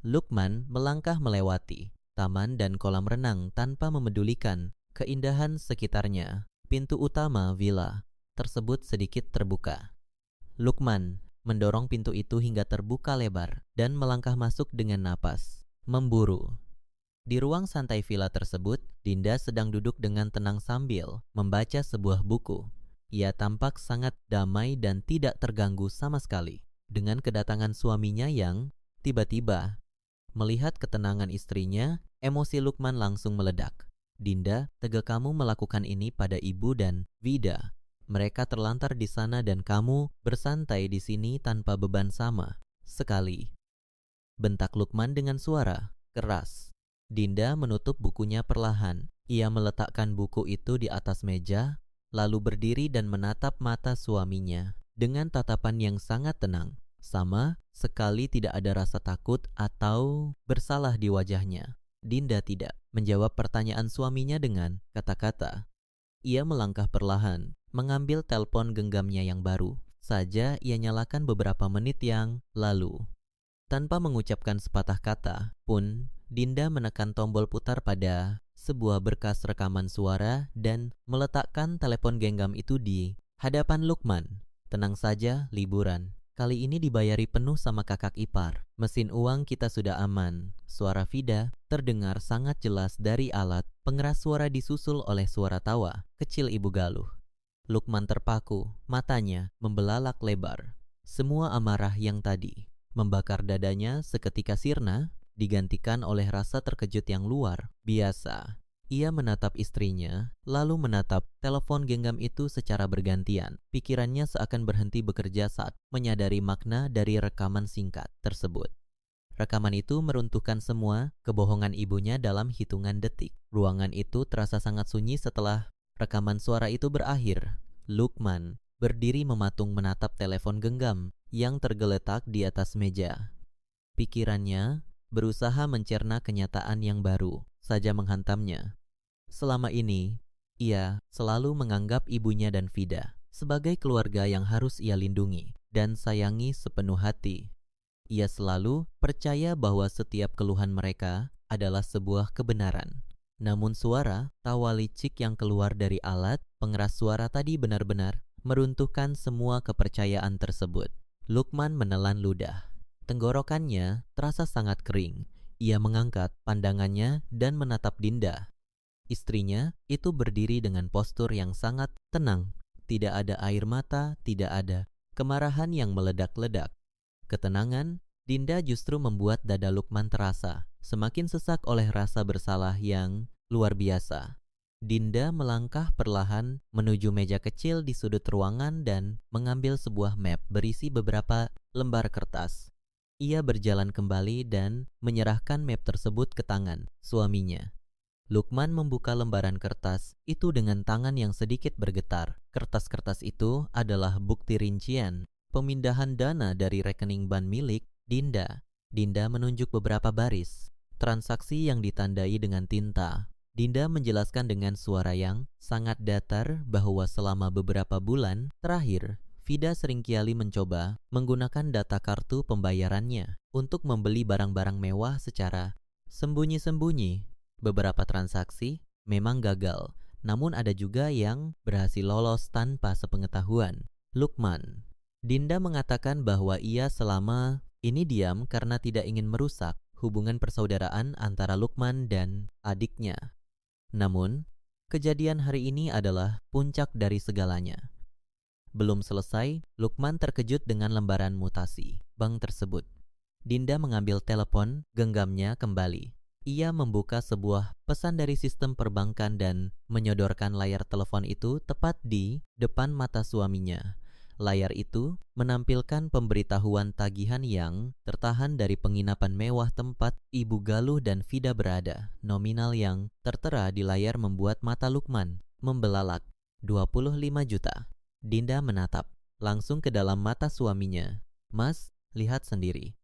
Lukman melangkah melewati taman dan kolam renang tanpa memedulikan keindahan sekitarnya. Pintu utama villa tersebut sedikit terbuka. Lukman mendorong pintu itu hingga terbuka lebar dan melangkah masuk dengan napas memburu. Di ruang santai villa tersebut, Dinda sedang duduk dengan tenang sambil membaca sebuah buku. Ia tampak sangat damai dan tidak terganggu sama sekali dengan kedatangan suaminya yang tiba-tiba Melihat ketenangan istrinya, emosi Lukman langsung meledak. Dinda, tega kamu melakukan ini pada ibu dan Vida. Mereka terlantar di sana dan kamu bersantai di sini tanpa beban sama sekali. Bentak Lukman dengan suara keras. Dinda menutup bukunya perlahan. Ia meletakkan buku itu di atas meja, lalu berdiri dan menatap mata suaminya dengan tatapan yang sangat tenang. Sama sekali tidak ada rasa takut atau bersalah di wajahnya. Dinda tidak menjawab pertanyaan suaminya dengan kata-kata. Ia melangkah perlahan, mengambil telepon genggamnya yang baru saja ia nyalakan beberapa menit yang lalu. Tanpa mengucapkan sepatah kata pun, Dinda menekan tombol putar pada sebuah berkas rekaman suara dan meletakkan telepon genggam itu di hadapan Lukman. Tenang saja, liburan. Kali ini dibayari penuh sama kakak ipar. Mesin uang kita sudah aman. Suara Vida terdengar sangat jelas dari alat pengeras suara disusul oleh suara tawa kecil Ibu Galuh. Lukman terpaku, matanya membelalak lebar. Semua amarah yang tadi membakar dadanya seketika sirna, digantikan oleh rasa terkejut yang luar biasa. Ia menatap istrinya, lalu menatap telepon genggam itu secara bergantian. Pikirannya seakan berhenti bekerja saat menyadari makna dari rekaman singkat tersebut. Rekaman itu meruntuhkan semua kebohongan ibunya dalam hitungan detik. Ruangan itu terasa sangat sunyi setelah rekaman suara itu berakhir. Lukman berdiri mematung menatap telepon genggam yang tergeletak di atas meja. Pikirannya berusaha mencerna kenyataan yang baru saja menghantamnya. Selama ini, ia selalu menganggap ibunya dan Vida sebagai keluarga yang harus ia lindungi dan sayangi sepenuh hati. Ia selalu percaya bahwa setiap keluhan mereka adalah sebuah kebenaran. Namun suara tawa licik yang keluar dari alat pengeras suara tadi benar-benar meruntuhkan semua kepercayaan tersebut. Lukman menelan ludah. Tenggorokannya terasa sangat kering. Ia mengangkat pandangannya dan menatap Dinda. Istrinya itu berdiri dengan postur yang sangat tenang. Tidak ada air mata, tidak ada kemarahan yang meledak-ledak. Ketenangan Dinda justru membuat dada Lukman terasa semakin sesak oleh rasa bersalah yang luar biasa. Dinda melangkah perlahan menuju meja kecil di sudut ruangan dan mengambil sebuah map berisi beberapa lembar kertas. Ia berjalan kembali dan menyerahkan map tersebut ke tangan suaminya. Lukman membuka lembaran kertas itu dengan tangan yang sedikit bergetar. Kertas-kertas itu adalah bukti rincian pemindahan dana dari rekening bank milik Dinda. Dinda menunjuk beberapa baris transaksi yang ditandai dengan tinta. Dinda menjelaskan dengan suara yang sangat datar bahwa selama beberapa bulan terakhir, Vida seringkali mencoba menggunakan data kartu pembayarannya untuk membeli barang-barang mewah secara sembunyi-sembunyi. Beberapa transaksi memang gagal, namun ada juga yang berhasil lolos tanpa sepengetahuan Lukman. Dinda mengatakan bahwa ia selama ini diam karena tidak ingin merusak hubungan persaudaraan antara Lukman dan adiknya. Namun, kejadian hari ini adalah puncak dari segalanya. Belum selesai, Lukman terkejut dengan lembaran mutasi bank tersebut. Dinda mengambil telepon genggamnya kembali. Ia membuka sebuah pesan dari sistem perbankan dan menyodorkan layar telepon itu tepat di depan mata suaminya. Layar itu menampilkan pemberitahuan tagihan yang tertahan dari penginapan mewah tempat Ibu Galuh dan Vida berada. Nominal yang tertera di layar membuat mata Lukman membelalak. 25 juta. Dinda menatap langsung ke dalam mata suaminya. Mas, lihat sendiri.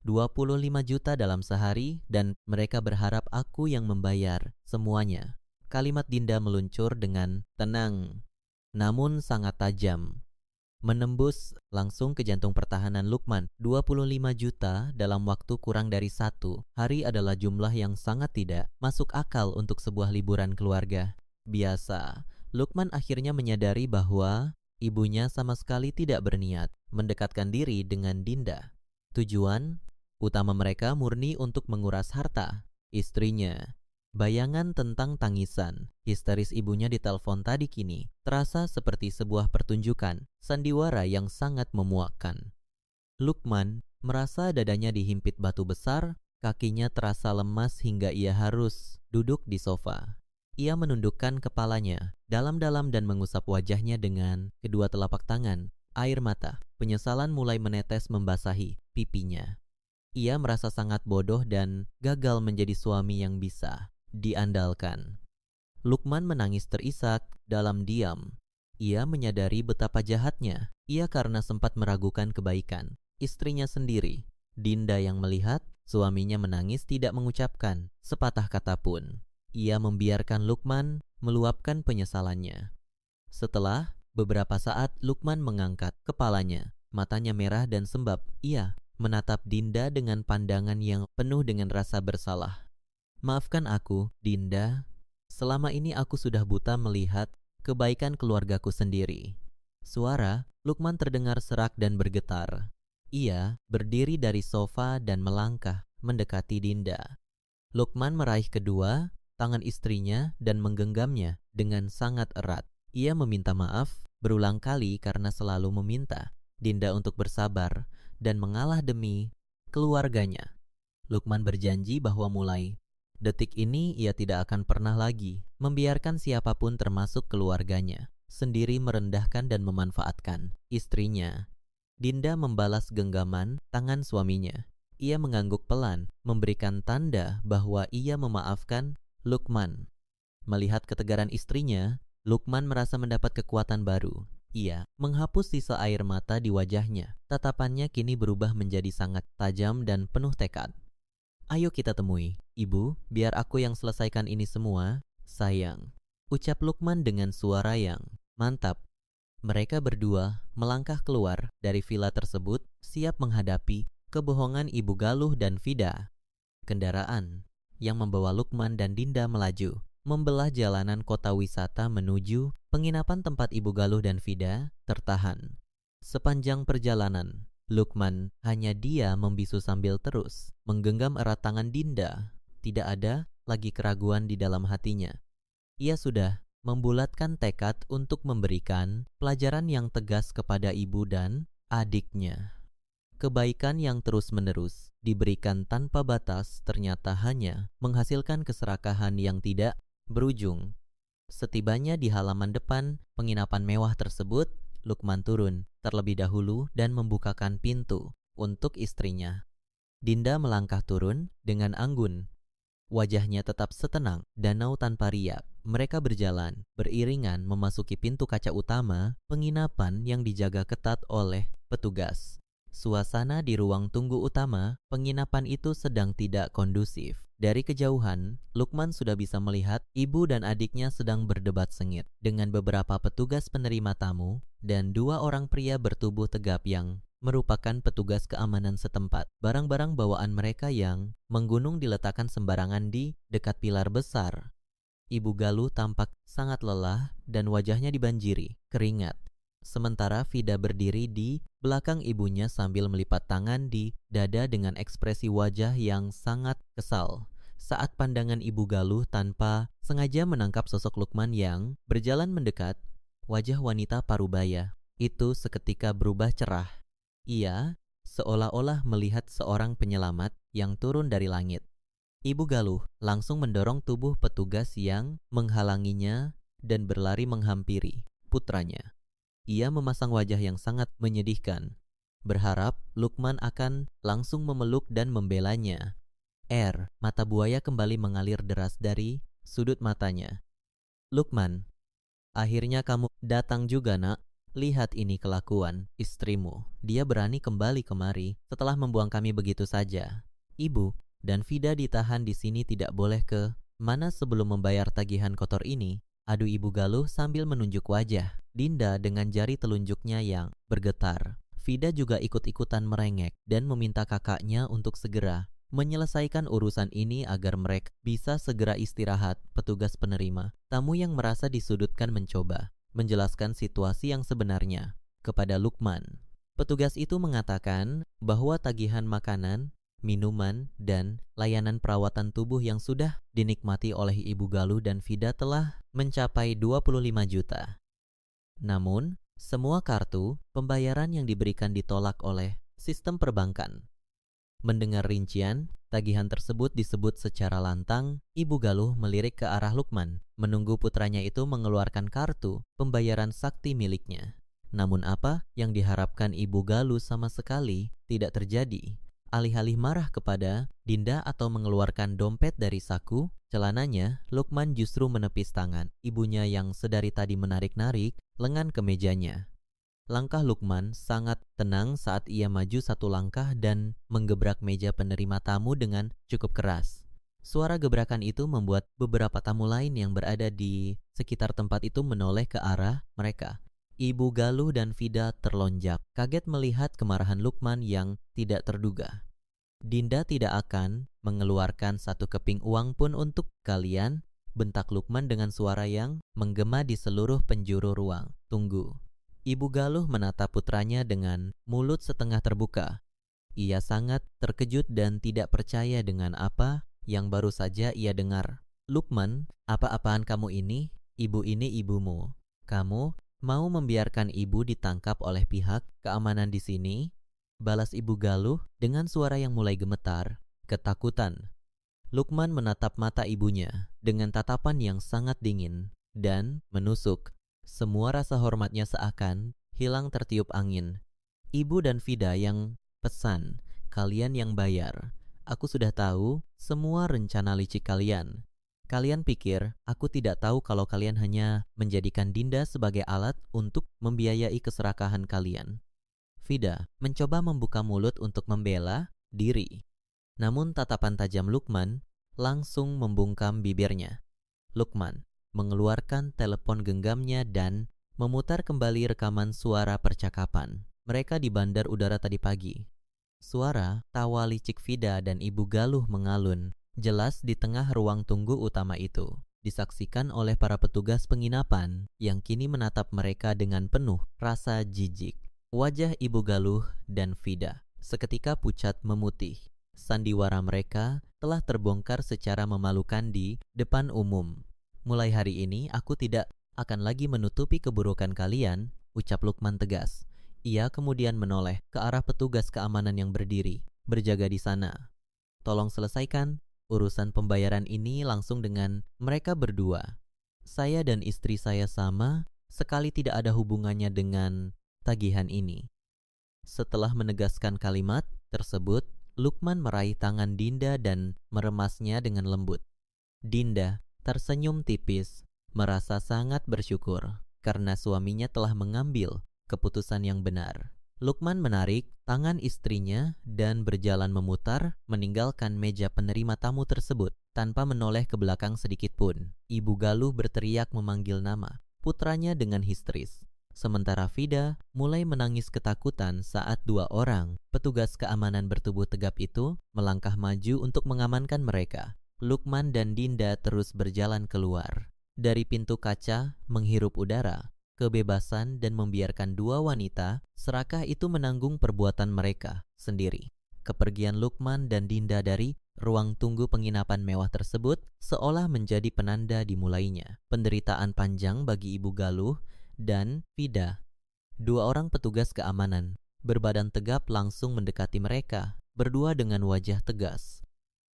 25 juta dalam sehari dan mereka berharap aku yang membayar semuanya. Kalimat Dinda meluncur dengan tenang, namun sangat tajam. Menembus langsung ke jantung pertahanan Lukman. 25 juta dalam waktu kurang dari 1 hari adalah jumlah yang sangat tidak masuk akal untuk sebuah liburan keluarga biasa. Lukman akhirnya menyadari bahwa ibunya sama sekali tidak berniat mendekatkan diri dengan Dinda. Tujuan utama mereka murni untuk menguras harta istrinya. Bayangan tentang tangisan histeris ibunya di telepon tadi kini terasa seperti sebuah pertunjukan sandiwara yang sangat memuakkan. Lukman merasa dadanya dihimpit batu besar Kakinya terasa lemas hingga ia harus duduk di sofa. Ia menundukkan kepalanya dalam-dalam dan mengusap wajahnya dengan kedua telapak tangan. Air mata penyesalan mulai menetes membasahi pipinya. Ia merasa sangat bodoh dan gagal menjadi suami yang bisa diandalkan. Lukman menangis terisak dalam diam. Ia menyadari betapa jahatnya ia karena sempat meragukan kebaikan istrinya sendiri. Dinda yang melihat suaminya menangis tidak mengucapkan sepatah kata pun. Ia membiarkan Lukman meluapkan penyesalannya. Setelah beberapa saat Lukman mengangkat kepalanya, matanya merah dan sembab. Ia menatap Dinda dengan pandangan yang penuh dengan rasa bersalah. Maafkan aku, Dinda. Selama ini aku sudah buta melihat kebaikan keluargaku sendiri. Suara Lukman terdengar serak dan bergetar. Ia berdiri dari sofa dan melangkah mendekati Dinda. Lukman meraih kedua tangan istrinya dan menggenggamnya dengan sangat erat. Ia meminta maaf berulang kali karena selalu meminta Dinda untuk bersabar dan mengalah demi keluarganya. Lukman berjanji bahwa mulai detik ini ia tidak akan pernah lagi membiarkan siapapun termasuk keluarganya sendiri merendahkan dan memanfaatkan istrinya. Dinda membalas genggaman tangan suaminya. Ia mengangguk pelan, memberikan tanda bahwa ia memaafkan Lukman. Melihat ketegaran istrinya, Lukman merasa mendapat kekuatan baru. Ia menghapus sisa air mata di wajahnya. Tatapannya kini berubah menjadi sangat tajam dan penuh tekad. Ayo kita temui, Ibu, biar aku yang selesaikan ini semua, sayang. Ucap Lukman dengan suara yang mantap. Mereka berdua melangkah keluar dari villa tersebut, siap menghadapi kebohongan Ibu Galuh dan Fida. Kendaraan yang membawa Lukman dan Dinda melaju, membelah jalanan kota wisata menuju penginapan tempat Ibu Galuh dan Fida tertahan. Sepanjang perjalanan, Lukman hanya dia membisu sambil terus menggenggam erat tangan Dinda. Tidak ada lagi keraguan di dalam hatinya. Ia sudah membulatkan tekad untuk memberikan pelajaran yang tegas kepada ibu dan adiknya. Kebaikan yang terus-menerus diberikan tanpa batas ternyata hanya menghasilkan keserakahan yang tidak berujung. Setibanya di halaman depan penginapan mewah tersebut, Lukman turun terlebih dahulu dan membukakan pintu untuk istrinya. Dinda melangkah turun dengan anggun. Wajahnya tetap setenang danau tanpa riak. Mereka berjalan beriringan memasuki pintu kaca utama penginapan yang dijaga ketat oleh petugas. Suasana di ruang tunggu utama penginapan itu sedang tidak kondusif. Dari kejauhan, Lukman sudah bisa melihat ibu dan adiknya sedang berdebat sengit dengan beberapa petugas penerima tamu dan dua orang pria bertubuh tegap yang merupakan petugas keamanan setempat. Barang-barang bawaan mereka yang menggunung diletakkan sembarangan di dekat pilar besar. Ibu Galuh tampak sangat lelah dan wajahnya dibanjiri keringat. Sementara Fida berdiri di belakang ibunya sambil melipat tangan di dada dengan ekspresi wajah yang sangat kesal. Saat pandangan Ibu Galuh tanpa sengaja menangkap sosok Lukman yang berjalan mendekat, wajah wanita parubaya itu seketika berubah cerah. Ia seolah-olah melihat seorang penyelamat yang turun dari langit. Ibu Galuh langsung mendorong tubuh petugas yang menghalanginya dan berlari menghampiri putranya. Ia memasang wajah yang sangat menyedihkan, berharap Lukman akan langsung memeluk dan membelanya. Mata buaya kembali mengalir deras dari sudut matanya. Lukman, akhirnya kamu datang juga, nak. Lihat ini kelakuan istrimu. Dia berani kembali kemari setelah membuang kami begitu saja. Ibu dan Fida ditahan di sini tidak boleh ke mana sebelum membayar tagihan kotor ini. Adu Ibu Galuh sambil menunjuk wajah Dinda dengan jari telunjuknya yang bergetar. Fida juga ikut-ikutan merengek dan meminta kakaknya untuk segera menyelesaikan urusan ini agar mereka bisa segera istirahat. Petugas penerima tamu yang merasa disudutkan mencoba menjelaskan situasi yang sebenarnya kepada Lukman. Petugas itu mengatakan bahwa tagihan makanan, minuman, dan layanan perawatan tubuh yang sudah dinikmati oleh Ibu Galuh dan Fida telah mencapai 25 juta. Namun, semua kartu pembayaran yang diberikan ditolak oleh sistem perbankan. Mendengar rincian, tagihan tersebut disebut secara lantang. Ibu Galuh melirik ke arah Lukman, menunggu putranya itu mengeluarkan kartu pembayaran sakti miliknya. Namun apa yang diharapkan Ibu Galuh sama sekali tidak terjadi. Alih-alih marah kepada Dinda atau mengeluarkan dompet dari saku celananya, Lukman justru menepis tangan ibunya yang sedari tadi menarik-narik lengan kemejanya. Langkah Lukman sangat tenang saat ia maju satu langkah dan menggebrak meja penerima tamu dengan cukup keras. Suara gebrakan itu membuat beberapa tamu lain yang berada di sekitar tempat itu menoleh ke arah mereka. Ibu Galuh dan Vida terlonjak, kaget melihat kemarahan Lukman yang tidak terduga. Dinda tidak akan mengeluarkan satu keping uang pun untuk kalian, bentak Lukman dengan suara yang menggema di seluruh penjuru ruang. Tunggu. Ibu Galuh menatap putranya dengan mulut setengah terbuka. Ia sangat terkejut dan tidak percaya dengan apa yang baru saja ia dengar. Lukman, apa-apaan kamu ini? Ibu ini ibumu. Kamu mau membiarkan ibu ditangkap oleh pihak keamanan di sini? Balas Ibu Galuh dengan suara yang mulai gemetar, ketakutan. Lukman menatap mata ibunya dengan tatapan yang sangat dingin dan menusuk. Semua rasa hormatnya seakan hilang tertiup angin. Ibu dan Vida yang pesan, kalian yang bayar. Aku sudah tahu semua rencana licik kalian. Kalian pikir aku tidak tahu kalau kalian hanya menjadikan Dinda sebagai alat untuk membiayai keserakahan kalian. Vida mencoba membuka mulut untuk membela diri. Namun tatapan tajam Lukman langsung membungkam bibirnya. Lukman mengeluarkan telepon genggamnya dan memutar kembali rekaman suara percakapan mereka di bandar udara tadi pagi. Suara tawa licik Vida dan Ibu Galuh mengalun jelas di tengah ruang tunggu utama itu, disaksikan oleh para petugas penginapan yang kini menatap mereka dengan penuh rasa jijik. Wajah Ibu Galuh dan Vida seketika pucat memutih. Sandiwara mereka telah terbongkar secara memalukan di depan umum. Mulai hari ini aku tidak akan lagi menutupi keburukan kalian, ucap Lukman tegas. Ia kemudian menoleh ke arah petugas keamanan yang berdiri, berjaga di sana. Tolong selesaikan urusan pembayaran ini langsung dengan mereka berdua. Saya dan istri saya sama sekali tidak ada hubungannya dengan tagihan ini. Setelah menegaskan kalimat tersebut, Lukman meraih tangan Dinda dan meremasnya dengan lembut. Dinda tersenyum tipis, merasa sangat bersyukur karena suaminya telah mengambil keputusan yang benar. Lukman menarik tangan istrinya dan berjalan memutar meninggalkan meja penerima tamu tersebut tanpa menoleh ke belakang sedikit pun. Ibu Galuh berteriak memanggil nama putranya dengan histeris. Sementara Vida mulai menangis ketakutan saat dua orang petugas keamanan bertubuh tegap itu melangkah maju untuk mengamankan mereka. Lukman dan Dinda terus berjalan keluar dari pintu kaca, menghirup udara, kebebasan dan membiarkan dua wanita serakah itu menanggung perbuatan mereka sendiri. Kepergian Lukman dan Dinda dari ruang tunggu penginapan mewah tersebut seolah menjadi penanda dimulainya penderitaan panjang bagi Ibu Galuh dan Vida. Dua orang petugas keamanan berbadan tegap langsung mendekati mereka, berdua dengan wajah tegas.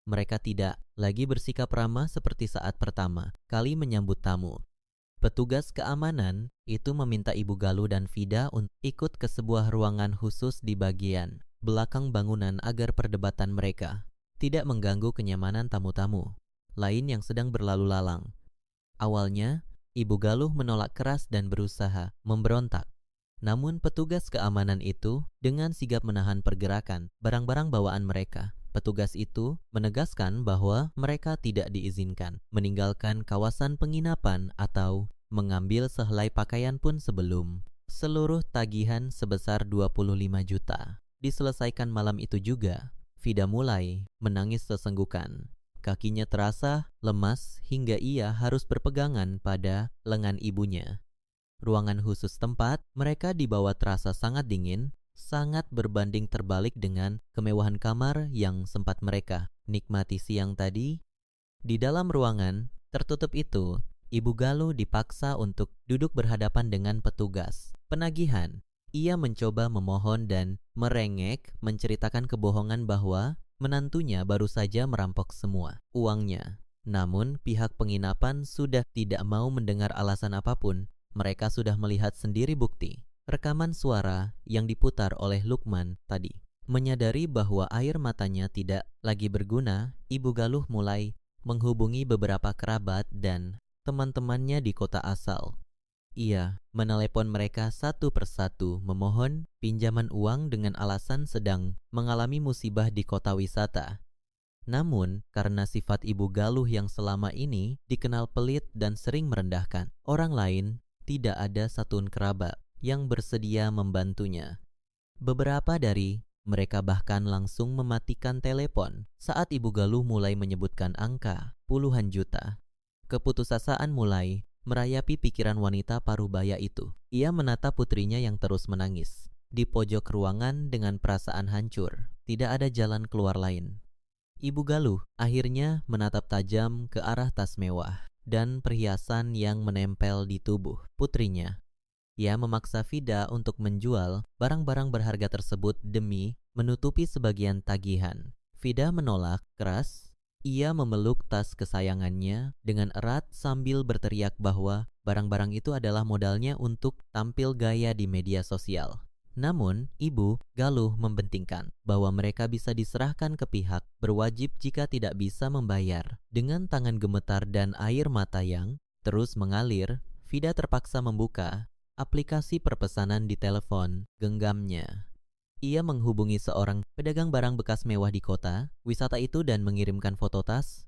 Mereka tidak lagi bersikap ramah seperti saat pertama kali menyambut tamu. Petugas keamanan itu meminta Ibu Galuh dan Vida untuk ikut ke sebuah ruangan khusus di bagian belakang bangunan agar perdebatan mereka tidak mengganggu kenyamanan tamu-tamu lain yang sedang berlalu lalang. Awalnya, Ibu Galuh menolak keras dan berusaha memberontak. Namun petugas keamanan itu dengan sigap menahan pergerakan barang-barang bawaan mereka. Petugas itu menegaskan bahwa mereka tidak diizinkan meninggalkan kawasan penginapan atau mengambil sehelai pakaian pun sebelum seluruh tagihan sebesar 25 juta diselesaikan malam itu juga. Vida mulai menangis sesenggukan. Kakinya terasa lemas hingga ia harus berpegangan pada lengan ibunya. Ruangan khusus tempat mereka dibawa terasa sangat dingin, sangat berbanding terbalik dengan kemewahan kamar yang sempat mereka nikmati siang tadi. Di dalam ruangan tertutup itu, Ibu Galuh dipaksa untuk duduk berhadapan dengan petugas penagihan. Ia mencoba memohon dan merengek menceritakan kebohongan bahwa menantunya baru saja merampok semua uangnya. Namun pihak penginapan sudah tidak mau mendengar alasan apapun. Mereka sudah melihat sendiri bukti rekaman suara yang diputar oleh Lukman tadi. Menyadari bahwa air matanya tidak lagi berguna, Ibu Galuh mulai menghubungi beberapa kerabat dan teman-temannya di kota asal. Ia menelepon mereka satu persatu memohon pinjaman uang dengan alasan sedang mengalami musibah di kota wisata. Namun, karena sifat Ibu Galuh yang selama ini dikenal pelit dan sering merendahkan orang lain, tidak ada satupun kerabat yang bersedia membantunya. Beberapa dari mereka bahkan langsung mematikan telepon saat Ibu Galuh mulai menyebutkan angka puluhan juta. Keputusasaan mulai merayapi pikiran wanita parubaya itu. Ia menatap putrinya yang terus menangis di pojok ruangan dengan perasaan hancur. Tidak ada jalan keluar lain. Ibu Galuh akhirnya menatap tajam ke arah tas mewah dan perhiasan yang menempel di tubuh putrinya. Ia memaksa Vida untuk menjual barang-barang berharga tersebut demi menutupi sebagian tagihan. Vida menolak keras. Ia memeluk tas kesayangannya dengan erat sambil berteriak bahwa barang-barang itu adalah modalnya untuk tampil gaya di media sosial. Namun, Ibu Galuh membentingkan bahwa mereka bisa diserahkan ke pihak berwajib jika tidak bisa membayar. Dengan tangan gemetar dan air mata yang terus mengalir, Vida terpaksa membuka aplikasi perpesanan di telepon genggamnya. Ia menghubungi seorang pedagang barang bekas mewah di kota wisata itu dan mengirimkan foto tas,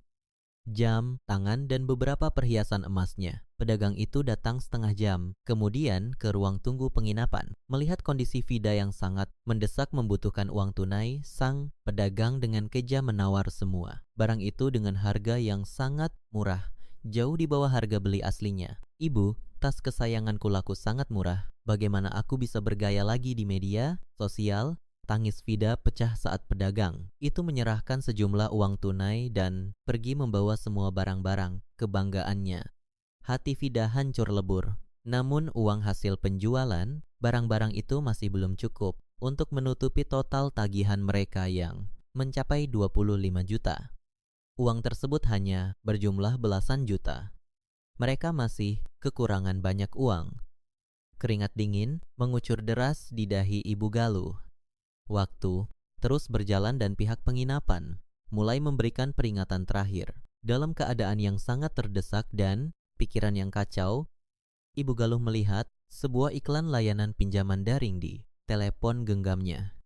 jam, tangan, dan beberapa perhiasan emasnya. Pedagang itu datang setengah jam kemudian ke ruang tunggu penginapan. Melihat kondisi Vida yang sangat mendesak membutuhkan uang tunai, sang pedagang dengan kejam menawar semua barang itu dengan harga yang sangat murah, jauh di bawah harga beli aslinya. Ibu, tas kesayanganku laku sangat murah. Bagaimana aku bisa bergaya lagi di media sosial? Tangis Vida pecah saat pedagang itu menyerahkan sejumlah uang tunai dan pergi membawa semua barang-barang kebanggaannya. Hati Vida hancur lebur. Namun uang hasil penjualan barang-barang itu masih belum cukup untuk menutupi total tagihan mereka yang mencapai 25 juta. Uang tersebut hanya berjumlah belasan juta. Mereka masih kekurangan banyak uang. Keringat dingin mengucur deras di dahi Ibu Galuh. Waktu terus berjalan dan pihak penginapan mulai memberikan peringatan terakhir. Dalam keadaan yang sangat terdesak dan pikiran yang kacau, Ibu Galuh melihat sebuah iklan layanan pinjaman daring di telepon genggamnya.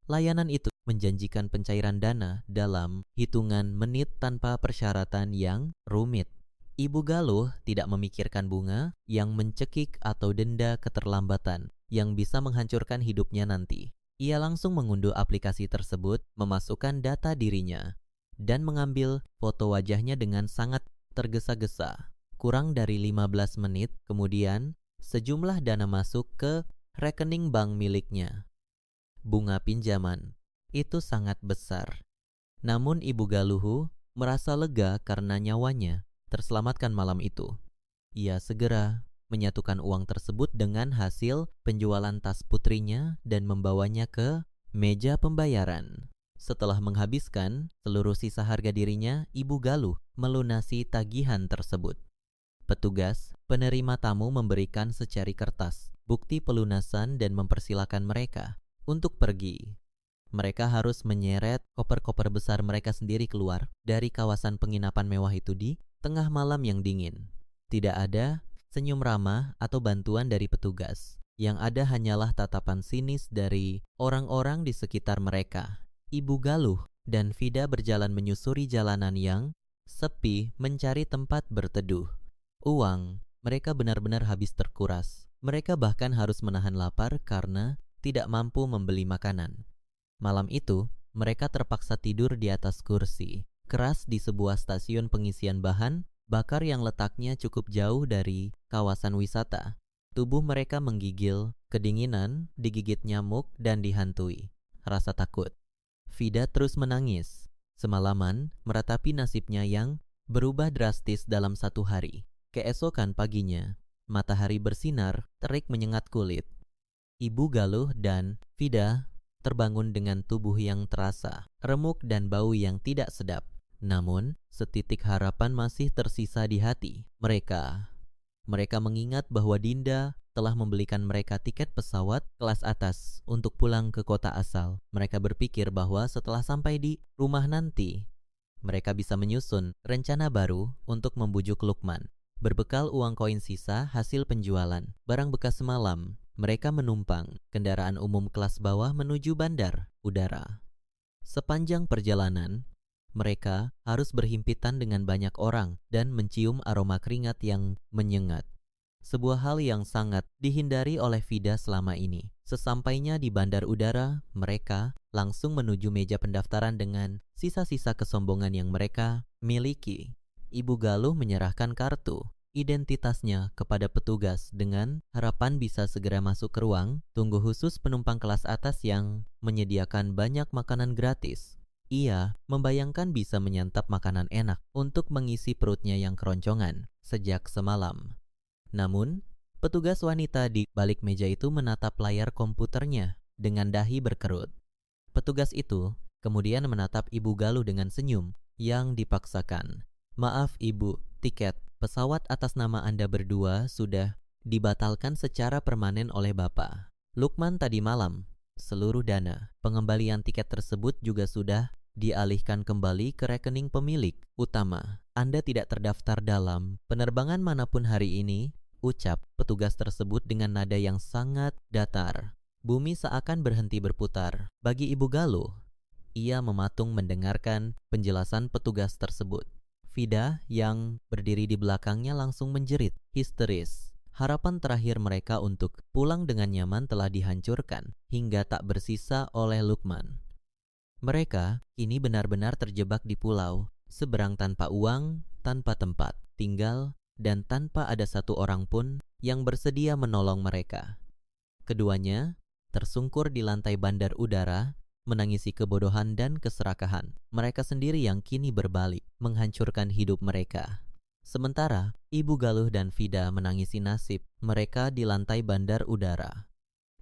Layanan itu menjanjikan pencairan dana dalam hitungan menit tanpa persyaratan yang rumit. Ibu Galuh tidak memikirkan bunga yang mencekik atau denda keterlambatan yang bisa menghancurkan hidupnya nanti. Ia langsung mengunduh aplikasi tersebut, memasukkan data dirinya, dan mengambil foto wajahnya dengan sangat tergesa-gesa. Kurang dari 15 menit kemudian, sejumlah dana masuk ke rekening bank miliknya. Bunga pinjaman itu sangat besar. Namun Ibu Galuh merasa lega karena nyawanya terselamatkan malam itu. Ia segera menyatukan uang tersebut dengan hasil penjualan tas putrinya dan membawanya ke meja pembayaran. Setelah menghabiskan seluruh sisa harga dirinya, Ibu Galuh melunasi tagihan tersebut. Petugas penerima tamu memberikan secari kertas bukti pelunasan dan mempersilakan mereka untuk pergi. Mereka harus menyeret koper-koper besar mereka sendiri keluar dari kawasan penginapan mewah itu di tengah malam yang dingin. Tidak ada senyum ramah atau bantuan dari petugas. Yang ada hanyalah tatapan sinis dari orang-orang di sekitar mereka. Ibu Galuh dan Vida berjalan menyusuri jalanan yang sepi mencari tempat berteduh. Uang mereka benar-benar habis terkuras. Mereka bahkan harus menahan lapar karena tidak mampu membeli makanan. Malam itu, mereka terpaksa tidur di atas kursi keras di sebuah stasiun pengisian bahan bakar yang letaknya cukup jauh dari kawasan wisata. Tubuh mereka menggigil, kedinginan, digigit nyamuk, dan dihantui rasa takut. Vida terus menangis. Semalaman meratapi nasibnya yang berubah drastis dalam satu hari. Keesokan paginya, matahari bersinar, terik menyengat kulit. Ibu Galuh dan Vida terbangun dengan tubuh yang terasa, remuk dan bau yang tidak sedap. Namun, setitik harapan masih tersisa di hati mereka. Mereka mengingat bahwa Dinda telah membelikan mereka tiket pesawat kelas atas untuk pulang ke kota asal. Mereka berpikir bahwa setelah sampai di rumah nanti, mereka bisa menyusun rencana baru untuk membujuk Lukman. Berbekal uang koin sisa hasil penjualan barang bekas semalam, mereka menumpang kendaraan umum kelas bawah menuju bandar udara. Sepanjang perjalanan, mereka harus berhimpitan dengan banyak orang dan mencium aroma keringat yang menyengat. Sebuah hal yang sangat dihindari oleh Vida selama ini. Sesampainya di bandar udara, mereka langsung menuju meja pendaftaran dengan sisa-sisa kesombongan yang mereka miliki. Ibu Galuh menyerahkan kartu identitasnya kepada petugas dengan harapan bisa segera masuk ke ruang tunggu khusus penumpang kelas atas yang menyediakan banyak makanan gratis. Ia membayangkan bisa menyantap makanan enak untuk mengisi perutnya yang keroncongan sejak semalam. Namun, petugas wanita di balik meja itu menatap layar komputernya dengan dahi berkerut. Petugas itu kemudian menatap Ibu Galuh dengan senyum yang dipaksakan. "Maaf Ibu, tiket pesawat atas nama Anda berdua sudah dibatalkan secara permanen oleh Bapak Lukman tadi malam. Seluruh dana pengembalian tiket tersebut juga sudah dialihkan kembali ke rekening pemilik utama. Anda tidak terdaftar dalam penerbangan manapun hari ini," ucap petugas tersebut dengan nada yang sangat datar. Bumi seakan berhenti berputar bagi Ibu Galuh. Ia mematung mendengarkan penjelasan petugas tersebut. Vida yang berdiri di belakangnya langsung menjerit histeris. Harapan terakhir mereka untuk pulang dengan nyaman telah dihancurkan hingga tak bersisa oleh Lukman. Mereka kini benar-benar terjebak di pulau, seberang tanpa uang, tanpa tempat tinggal, dan tanpa ada satu orang pun yang bersedia menolong mereka. Keduanya tersungkur di lantai bandar udara, menangisi kebodohan dan keserakahan mereka sendiri yang kini berbalik menghancurkan hidup mereka. Sementara Ibu Galuh dan Vida menangisi nasib mereka di lantai bandar udara.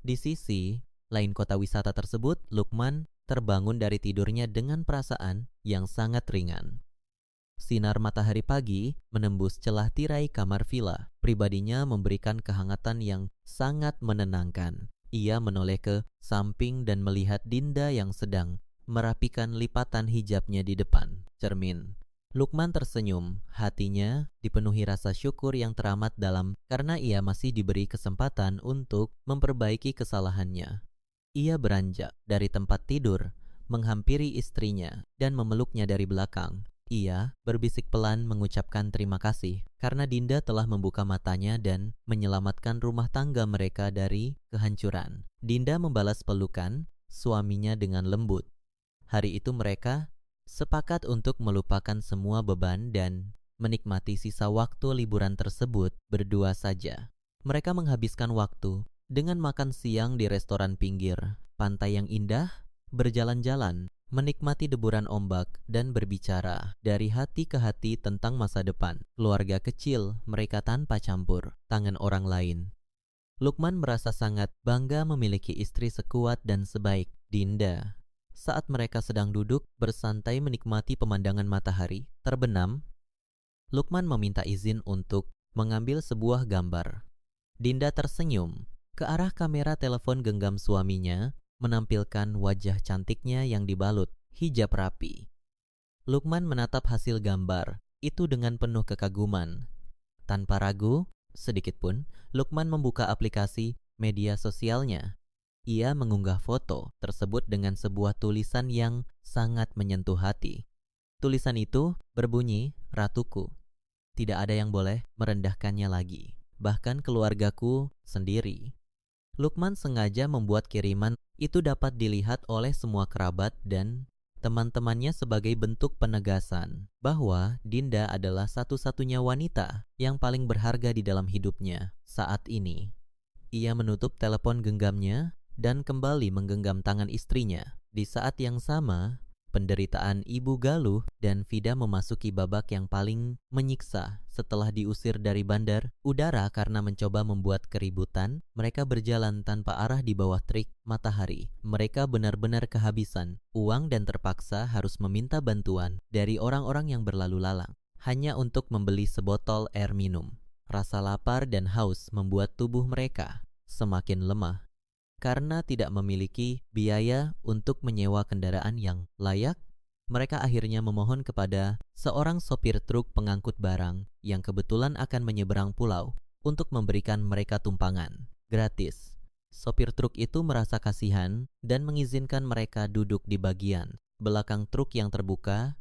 Di sisi lain kota wisata tersebut, Lukman terbangun dari tidurnya dengan perasaan yang sangat ringan. Sinar matahari pagi menembus celah tirai kamar villa. Pribadinya memberikan kehangatan yang sangat menenangkan. Ia menoleh ke samping dan melihat Dinda yang sedang merapikan lipatan hijabnya di depan cermin. Lukman tersenyum, hatinya dipenuhi rasa syukur yang teramat dalam karena ia masih diberi kesempatan untuk memperbaiki kesalahannya. Ia beranjak dari tempat tidur, menghampiri istrinya dan memeluknya dari belakang. Ia berbisik pelan mengucapkan terima kasih karena Dinda telah membuka matanya dan menyelamatkan rumah tangga mereka dari kehancuran. Dinda membalas pelukan suaminya dengan lembut. Hari itu mereka sepakat untuk melupakan semua beban dan menikmati sisa waktu liburan tersebut berdua saja. Mereka menghabiskan waktu dengan makan siang di restoran pinggir pantai yang indah, berjalan-jalan, menikmati deburan ombak, dan berbicara dari hati ke hati tentang masa depan keluarga kecil mereka tanpa campur tangan orang lain. Lukman merasa sangat bangga memiliki istri sekuat dan sebaik Dinda. Saat mereka sedang duduk bersantai menikmati pemandangan matahari terbenam, Lukman meminta izin untuk mengambil sebuah gambar. Dinda tersenyum ke arah kamera telepon genggam suaminya, menampilkan wajah cantiknya yang dibalut hijab rapi. Lukman menatap hasil gambar itu dengan penuh kekaguman. Tanpa ragu sedikitpun, Lukman membuka aplikasi media sosialnya. Ia mengunggah foto tersebut dengan sebuah tulisan yang sangat menyentuh hati. Tulisan itu berbunyi, "Ratuku, tidak ada yang boleh merendahkannya lagi, bahkan keluargaku sendiri." Lukman sengaja membuat kiriman itu dapat dilihat oleh semua kerabat dan teman-temannya sebagai bentuk penegasan bahwa Dinda adalah satu-satunya wanita yang paling berharga di dalam hidupnya saat ini. Ia menutup telepon genggamnya dan kembali menggenggam tangan istrinya. Di saat yang sama, Penderitaan Ibu Galuh dan Vida memasuki babak yang paling menyiksa. Setelah diusir dari bandar udara karena mencoba membuat keributan, mereka berjalan tanpa arah di bawah terik matahari. Mereka benar-benar kehabisan uang dan terpaksa harus meminta bantuan dari orang-orang yang berlalu lalang hanya untuk membeli sebotol air minum. Rasa lapar dan haus membuat tubuh mereka semakin lemah. Karena tidak memiliki biaya untuk menyewa kendaraan yang layak, mereka akhirnya memohon kepada seorang sopir truk pengangkut barang yang kebetulan akan menyeberang pulau untuk memberikan mereka tumpangan gratis. Sopir truk itu merasa kasihan dan mengizinkan mereka duduk di bagian belakang truk yang terbuka,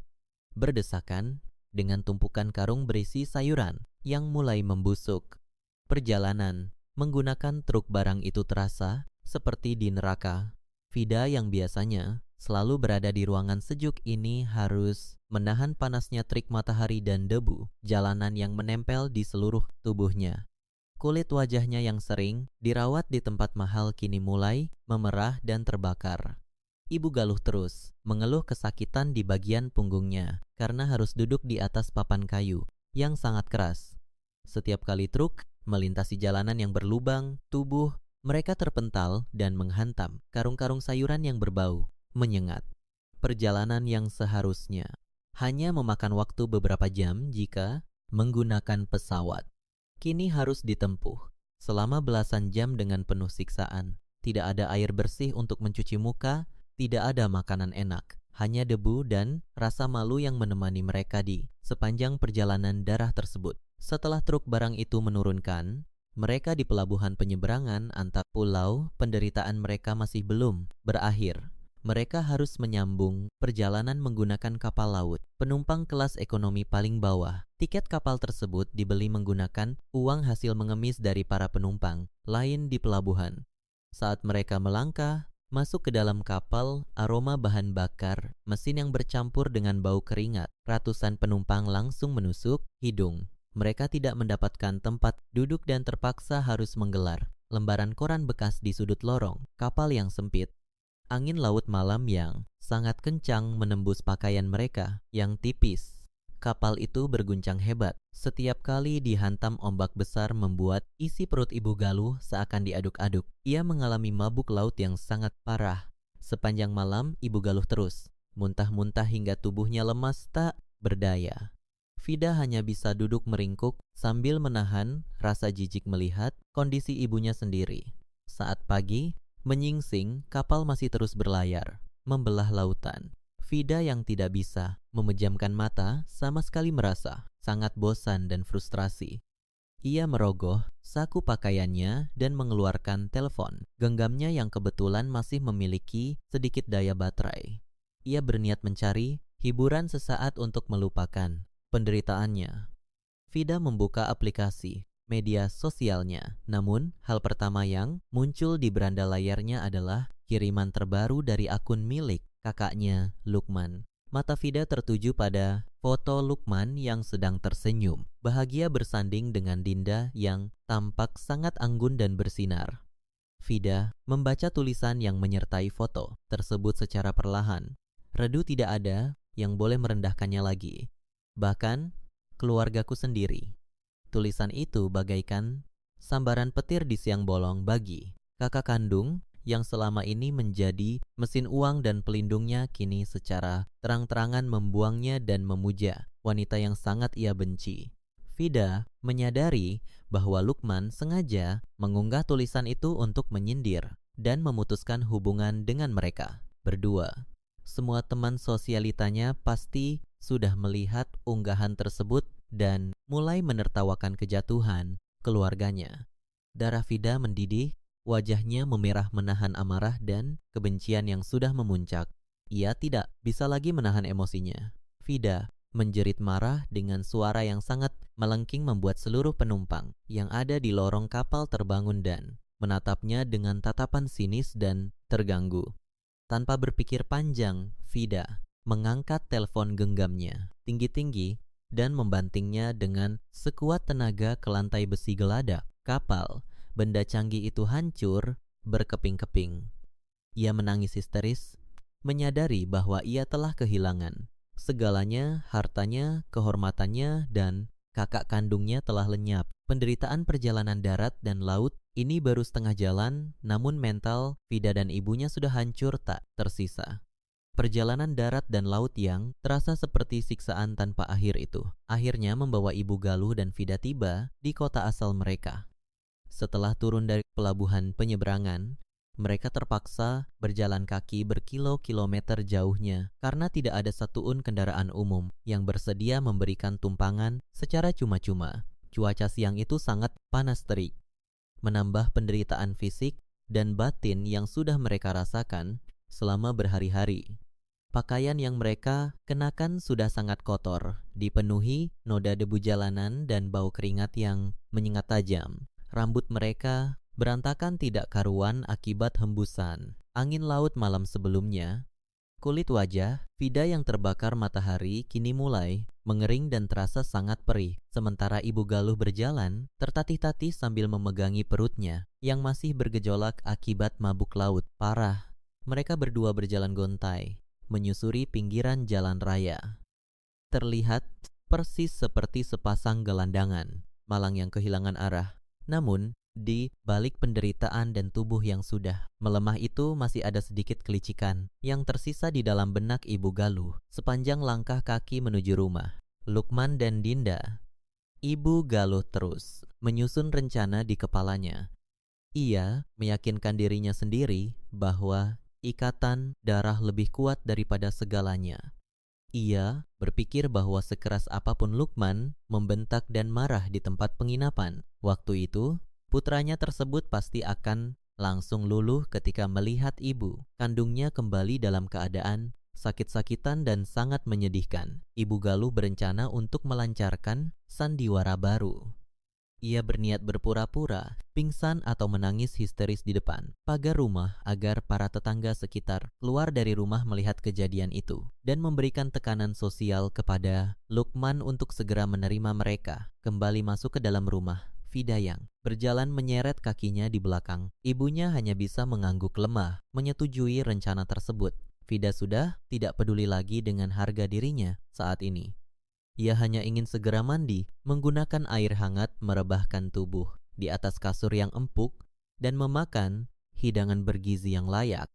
berdesakan dengan tumpukan karung berisi sayuran yang mulai membusuk. Perjalanan menggunakan truk barang itu terasa seperti di neraka. Vida yang biasanya selalu berada di ruangan sejuk ini harus menahan panasnya terik matahari dan debu jalanan yang menempel di seluruh tubuhnya. Kulit wajahnya yang sering dirawat di tempat mahal kini mulai memerah dan terbakar. Ibu Galuh terus mengeluh kesakitan di bagian punggungnya karena harus duduk di atas papan kayu yang sangat keras. Setiap kali truk melintasi jalanan yang berlubang, tubuh mereka terpental dan menghantam karung-karung sayuran yang berbau, menyengat. Perjalanan yang seharusnya hanya memakan waktu beberapa jam jika menggunakan pesawat, kini harus ditempuh selama belasan jam dengan penuh siksaan. Tidak ada air bersih untuk mencuci muka, tidak ada makanan enak, hanya debu dan rasa malu yang menemani mereka di sepanjang perjalanan darah tersebut. Setelah truk barang itu menurunkan mereka di pelabuhan penyeberangan antar pulau, penderitaan mereka masih belum berakhir. Mereka harus menyambung perjalanan menggunakan kapal laut, penumpang kelas ekonomi paling bawah. Tiket kapal tersebut dibeli menggunakan uang hasil mengemis dari para penumpang lain di pelabuhan. Saat mereka melangkah masuk ke dalam kapal, aroma bahan bakar, mesin yang bercampur dengan bau keringat, ratusan penumpang langsung menusuk hidung. Mereka tidak mendapatkan tempat duduk dan terpaksa harus menggelar lembaran koran bekas di sudut lorong kapal yang sempit. Angin laut malam yang sangat kencang menembus pakaian mereka yang tipis. Kapal itu berguncang hebat. Setiap kali dihantam ombak besar membuat isi perut Ibu Galuh seakan diaduk-aduk. Ia mengalami mabuk laut yang sangat parah. Sepanjang malam Ibu Galuh terus muntah-muntah hingga tubuhnya lemas tak berdaya. Vida hanya bisa duduk meringkuk sambil menahan rasa jijik melihat kondisi ibunya sendiri. Saat pagi, menyingsing, kapal masih terus berlayar, membelah lautan. Vida yang tidak bisa memejamkan mata sama sekali merasa sangat bosan dan frustrasi. Ia merogoh saku pakaiannya dan mengeluarkan telepon genggamnya yang kebetulan masih memiliki sedikit daya baterai. Ia berniat mencari hiburan sesaat untuk melupakan penderitaannya. Vida membuka aplikasi media sosialnya. Namun, hal pertama yang muncul di beranda layarnya adalah kiriman terbaru dari akun milik kakaknya, Lukman. Mata Vida tertuju pada foto Lukman yang sedang tersenyum, bahagia bersanding dengan Dinda yang tampak sangat anggun dan bersinar. Vida membaca tulisan yang menyertai foto tersebut secara perlahan. Redu tidak ada yang boleh merendahkannya lagi. Bahkan keluargaku sendiri. Tulisan itu bagaikan sambaran petir di siang bolong bagi kakak kandung yang selama ini menjadi mesin uang dan pelindungnya, kini secara terang-terangan membuangnya dan memuja wanita yang sangat ia benci. Vida menyadari bahwa Lukman sengaja mengunggah tulisan itu untuk menyindir dan memutuskan hubungan dengan mereka berdua. Semua teman sosialitanya pasti sudah melihat unggahan tersebut dan mulai menertawakan kejatuhan keluarganya. Darah Vida mendidih, wajahnya memerah menahan amarah dan kebencian yang sudah memuncak. Ia tidak bisa lagi menahan emosinya. Vida menjerit marah dengan suara yang sangat melengking membuat seluruh penumpang yang ada di lorong kapal terbangun dan menatapnya dengan tatapan sinis dan terganggu. Tanpa berpikir panjang, Vida mengangkat telepon genggamnya tinggi-tinggi dan membantingnya dengan sekuat tenaga ke lantai besi geladak kapal. Benda canggih itu hancur berkeping-keping. Ia menangis histeris menyadari bahwa ia telah kehilangan segalanya, hartanya, kehormatannya, dan kakak kandungnya telah lenyap. Penderitaan perjalanan darat dan laut ini baru setengah jalan, namun mental Vida dan ibunya sudah hancur tak tersisa. Perjalanan darat dan laut yang terasa seperti siksaan tanpa akhir itu akhirnya membawa Ibu Galuh dan Vida tiba di kota asal mereka. Setelah turun dari pelabuhan penyeberangan, mereka terpaksa berjalan kaki berkilo-kilometer jauhnya karena tidak ada satuun kendaraan umum yang bersedia memberikan tumpangan secara cuma-cuma. Cuaca siang itu sangat panas terik, menambah penderitaan fisik dan batin yang sudah mereka rasakan selama berhari-hari. Pakaian yang mereka kenakan sudah sangat kotor, dipenuhi noda debu jalanan dan bau keringat yang menyengat tajam. Rambut mereka berantakan tidak karuan akibat hembusan angin laut malam sebelumnya. Kulit wajah Vida yang terbakar matahari kini mulai mengering dan terasa sangat perih, sementara Ibu Galuh berjalan tertatih-tatih sambil memegangi perutnya yang masih bergejolak akibat mabuk laut parah. Mereka berdua berjalan gontai menyusuri pinggiran jalan raya. Terlihat persis seperti sepasang gelandangan malang yang kehilangan arah. Namun, di balik penderitaan dan tubuh yang sudah melemah itu masih ada sedikit kelicikan yang tersisa di dalam benak Ibu Galuh sepanjang langkah kaki menuju rumah. Lukman dan Dinda. Ibu Galuh terus menyusun rencana di kepalanya. Ia meyakinkan dirinya sendiri bahwa ikatan darah lebih kuat daripada segalanya. Ia berpikir bahwa sekeras apapun Lukman membentak dan marah di tempat penginapan, waktu itu putranya tersebut pasti akan langsung luluh ketika melihat ibu kandungnya kembali dalam keadaan sakit-sakitan dan sangat menyedihkan. Ibu Galuh berencana untuk melancarkan sandiwara baru. Ia berniat berpura-pura pingsan atau menangis histeris di depan pagar rumah agar para tetangga sekitar keluar dari rumah melihat kejadian itu dan memberikan tekanan sosial kepada Lukman untuk segera menerima mereka kembali masuk ke dalam rumah. Vida yang berjalan menyeret kakinya di belakang. Ibunya hanya bisa mengangguk lemah menyetujui rencana tersebut. Vida sudah tidak peduli lagi dengan harga dirinya saat ini. Ia hanya ingin segera mandi, menggunakan air hangat merebahkan tubuh di atas kasur yang empuk dan memakan hidangan bergizi yang layak.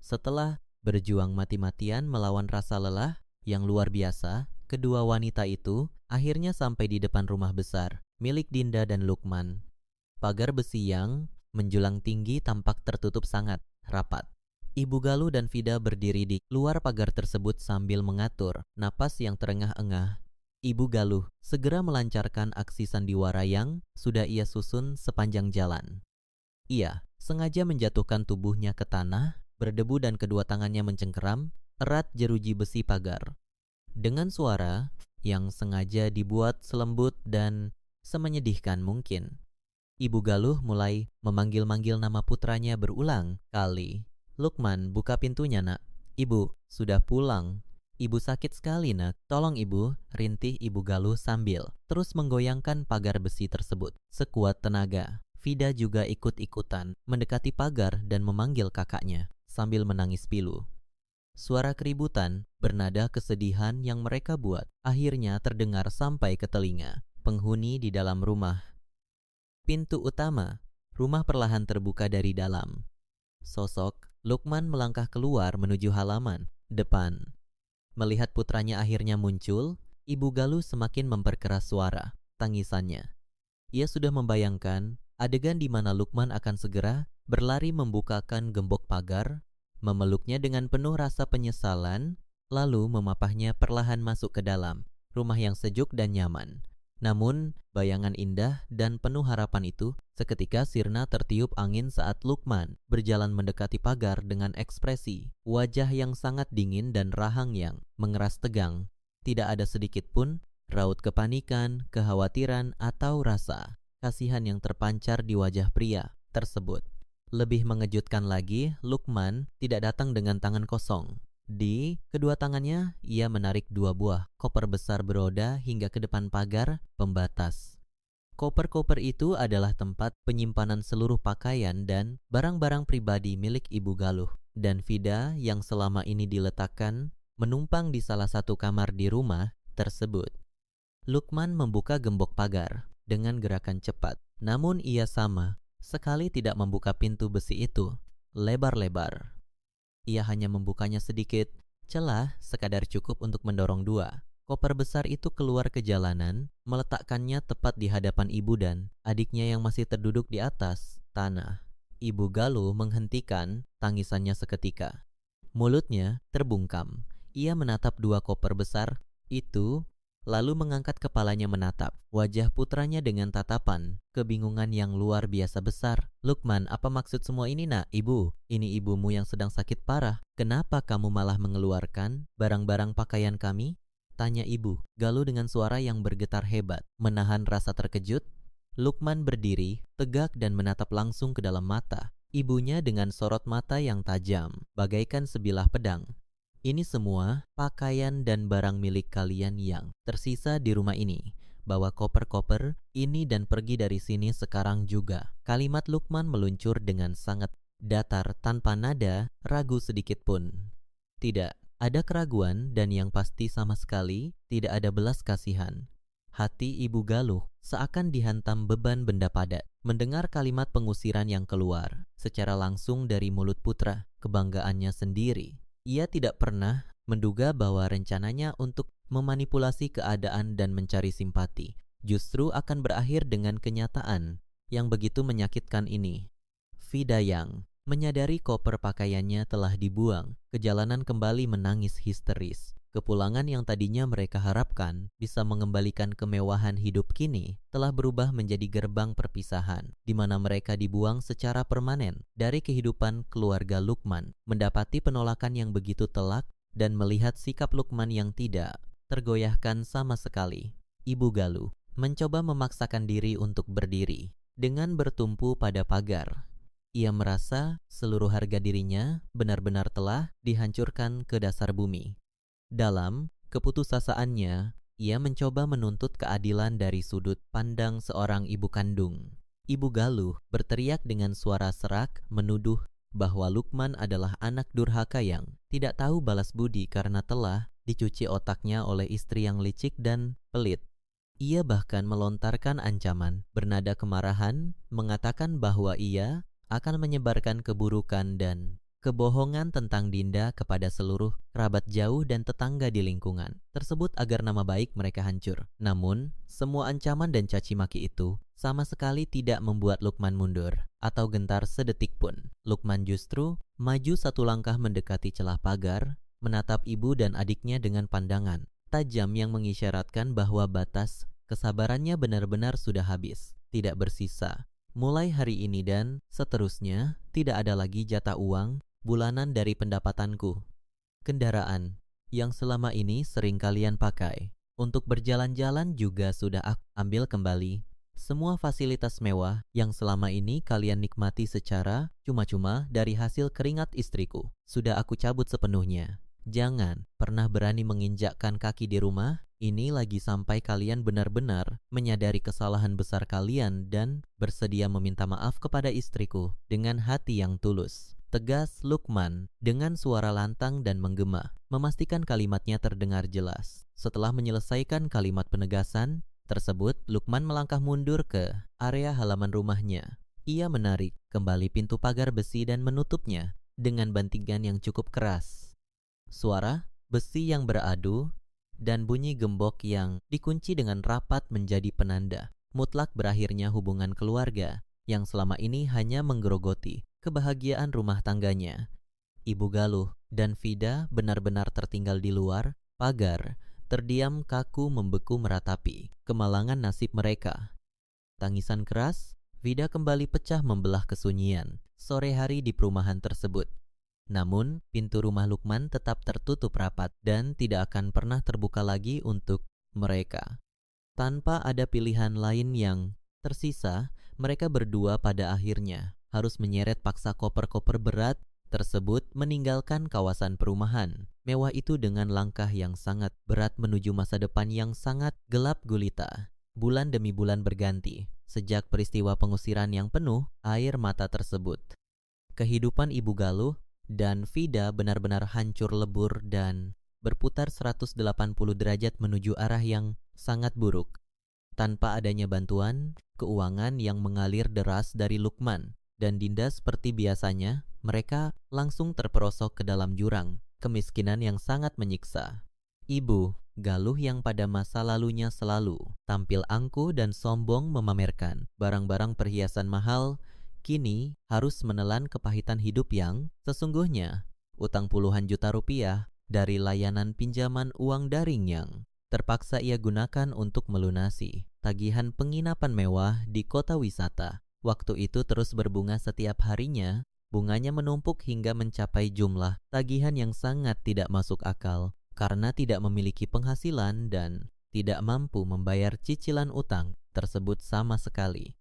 Setelah berjuang mati-matian melawan rasa lelah yang luar biasa, kedua wanita itu akhirnya sampai di depan rumah besar milik Dinda dan Lukman. Pagar besi yang menjulang tinggi tampak tertutup sangat rapat. Ibu Galuh dan Vida berdiri di luar pagar tersebut sambil mengatur napas yang terengah-engah. Ibu Galuh segera melancarkan aksi sandiwara yang sudah ia susun sepanjang jalan. Ia sengaja menjatuhkan tubuhnya ke tanah, berdebu dan kedua tangannya mencengkeram erat jeruji besi pagar. Dengan suara yang sengaja dibuat selembut dan semenyedihkan mungkin, Ibu Galuh mulai memanggil-manggil nama putranya berulang kali. Lukman, buka pintunya nak. Ibu, sudah pulang. Ibu sakit sekali nak, tolong ibu, rintih Ibu Galuh sambil terus menggoyangkan pagar besi tersebut sekuat tenaga. Vida juga ikut-ikutan mendekati pagar dan memanggil kakaknya sambil menangis pilu. Suara keributan bernada kesedihan yang mereka buat akhirnya terdengar sampai ke telinga penghuni di dalam rumah. Pintu utama rumah perlahan terbuka dari dalam. Sosok Lukman melangkah keluar menuju halaman depan. Melihat putranya akhirnya muncul, Ibu Galuh semakin memperkeras suara tangisannya. Ia sudah membayangkan adegan di mana Lukman akan segera berlari membukakan gembok pagar, memeluknya dengan penuh rasa penyesalan, lalu memapahnya perlahan masuk ke dalam rumah yang sejuk dan nyaman. Namun, bayangan indah dan penuh harapan itu seketika sirna tertiup angin saat Lukman berjalan mendekati pagar dengan ekspresi wajah yang sangat dingin dan rahang yang mengeras tegang. Tidak ada sedikit pun raut kepanikan, kekhawatiran, atau rasa kasihan yang terpancar di wajah pria tersebut. Lebih mengejutkan lagi, Lukman tidak datang dengan tangan kosong. Di kedua tangannya, ia menarik 2 buah koper besar beroda hingga ke depan pagar pembatas. Koper-koper itu adalah tempat penyimpanan seluruh pakaian dan barang-barang pribadi milik Ibu Galuh. dan Vida yang selama ini diletakkan menumpang di salah satu kamar di rumah tersebut. Lukman membuka gembok pagar dengan gerakan cepat, namun ia sama sekali tidak membuka pintu besi itu lebar-lebar. Ia hanya membukanya sedikit, celah sekadar cukup untuk mendorong dua koper besar itu keluar ke jalanan, meletakkannya tepat di hadapan ibu dan adiknya yang masih terduduk di atas tanah. Ibu Galuh menghentikan tangisannya seketika. Mulutnya terbungkam. Ia menatap dua koper besar itu, lalu mengangkat kepalanya menatap wajah putranya dengan tatapan kebingungan yang luar biasa besar. Lukman, apa maksud semua ini nak? Ibu, ini ibumu yang sedang sakit parah. Kenapa kamu malah mengeluarkan barang-barang pakaian kami? Tanya ibu Galuh dengan suara yang bergetar hebat. Menahan rasa terkejut, Lukman berdiri, tegak dan menatap langsung ke dalam mata ibunya dengan sorot mata yang tajam, bagaikan sebilah pedang. Ini semua pakaian dan barang milik kalian yang tersisa di rumah ini. Bawa koper-koper ini dan pergi dari sini sekarang juga. Kalimat Lukman meluncur dengan sangat datar tanpa nada ragu sedikit pun. Tidak ada keraguan dan yang pasti sama sekali tidak ada belas kasihan. Hati Ibu Galuh seakan dihantam beban benda padat. Mendengar kalimat pengusiran yang keluar secara langsung dari mulut putra kebanggaannya sendiri. Ia tidak pernah menduga bahwa rencananya untuk memanipulasi keadaan dan mencari simpati justru akan berakhir dengan kenyataan yang begitu menyakitkan ini. Vida yang menyadari koper pakaiannya telah dibuang ke jalanan kembali menangis histeris. Kepulangan yang tadinya mereka harapkan bisa mengembalikan kemewahan hidup kini telah berubah menjadi gerbang perpisahan di mana mereka dibuang secara permanen dari kehidupan keluarga Lukman. Mendapati penolakan yang begitu telak dan melihat sikap Lukman yang tidak tergoyahkan sama sekali, Ibu Galuh mencoba memaksakan diri untuk berdiri dengan bertumpu pada pagar. Ia merasa seluruh harga dirinya benar-benar telah dihancurkan ke dasar bumi. Dalam keputusasaannya, ia mencoba menuntut keadilan dari sudut pandang seorang ibu kandung. Ibu Galuh berteriak dengan suara serak menuduh bahwa Lukman adalah anak durhaka yang tidak tahu balas budi karena telah dicuci otaknya oleh istri yang licik dan pelit. Ia bahkan melontarkan ancaman bernada kemarahan, mengatakan bahwa ia akan menyebarkan keburukan dan kebohongan tentang Dinda kepada seluruh kerabat jauh dan tetangga di lingkungan tersebut agar nama baik mereka hancur. Namun, semua ancaman dan caci maki itu sama sekali tidak membuat Lukman mundur atau gentar sedetik pun. Lukman justru maju satu langkah mendekati celah pagar, menatap ibu dan adiknya dengan pandangan tajam yang mengisyaratkan bahwa batas kesabarannya benar-benar sudah habis, tidak bersisa. Mulai hari ini dan seterusnya, tidak ada lagi jatah uang bulanan dari pendapatanku. Kendaraan yang selama ini sering kalian pakai untuk berjalan-jalan juga sudah aku ambil kembali. Semua fasilitas mewah yang selama ini kalian nikmati secara cuma-cuma dari hasil keringat istriku sudah aku cabut sepenuhnya. Jangan pernah berani menginjakkan kaki di rumah ini lagi sampai kalian benar-benar menyadari kesalahan besar kalian dan bersedia meminta maaf kepada istriku dengan hati yang tulus. Tegas Lukman dengan suara lantang dan menggema, memastikan kalimatnya terdengar jelas. Setelah menyelesaikan kalimat penegasan tersebut, Lukman melangkah mundur ke area halaman rumahnya. Ia menarik kembali pintu pagar besi dan menutupnya dengan bantingan yang cukup keras. Suara besi yang beradu dan bunyi gembok yang dikunci dengan rapat menjadi penanda mutlak berakhirnya hubungan keluarga yang selama ini hanya menggerogoti kebahagiaan rumah tangganya. Ibu Galuh dan Vida benar-benar tertinggal di luar pagar, terdiam kaku membeku meratapi kemalangan nasib mereka. Tangisan keras, Vida kembali pecah membelah kesunyian sore hari di perumahan tersebut. Namun, pintu rumah Lukman tetap tertutup rapat dan tidak akan pernah terbuka lagi untuk mereka. Tanpa ada pilihan lain yang tersisa, mereka berdua pada akhirnya harus menyeret paksa koper-koper berat tersebut meninggalkan kawasan perumahan mewah itu dengan langkah yang sangat berat menuju masa depan yang sangat gelap gulita. Bulan demi bulan berganti sejak peristiwa pengusiran yang penuh air mata tersebut. Kehidupan Ibu Galuh dan Vida benar-benar hancur lebur dan berputar 180 derajat menuju arah yang sangat buruk. Tanpa adanya bantuan keuangan yang mengalir deras dari Lukman dan Dinda seperti biasanya, mereka langsung terperosok ke dalam jurang kemiskinan yang sangat menyiksa. Ibu Galuh yang pada masa lalunya selalu tampil angkuh dan sombong memamerkan barang-barang perhiasan mahal, kini harus menelan kepahitan hidup yang sesungguhnya. Utang puluhan juta rupiah dari layanan pinjaman uang daring yang terpaksa ia gunakan untuk melunasi tagihan penginapan mewah di kota wisata. Waktu itu terus berbunga setiap harinya, bunganya menumpuk hingga mencapai jumlah tagihan yang sangat tidak masuk akal karena tidak memiliki penghasilan dan tidak mampu membayar cicilan utang tersebut sama sekali.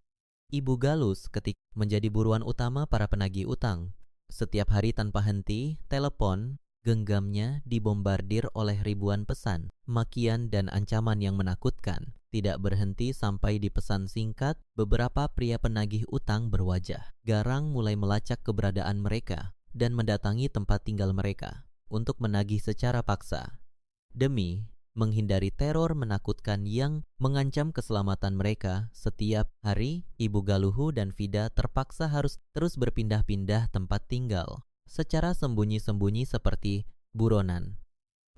Ibu Galus ketika menjadi buruan utama para penagih utang. Setiap hari tanpa henti, telepon genggamnya dibombardir oleh ribuan pesan, makian dan ancaman yang menakutkan. Tidak berhenti sampai di pesan singkat, beberapa pria penagih utang berwajah garang mulai melacak keberadaan mereka dan mendatangi tempat tinggal mereka untuk menagih secara paksa. Demi menghindari teror menakutkan yang mengancam keselamatan mereka, setiap hari Ibu Galuhu dan Vida terpaksa harus terus berpindah-pindah tempat tinggal secara sembunyi-sembunyi seperti buronan.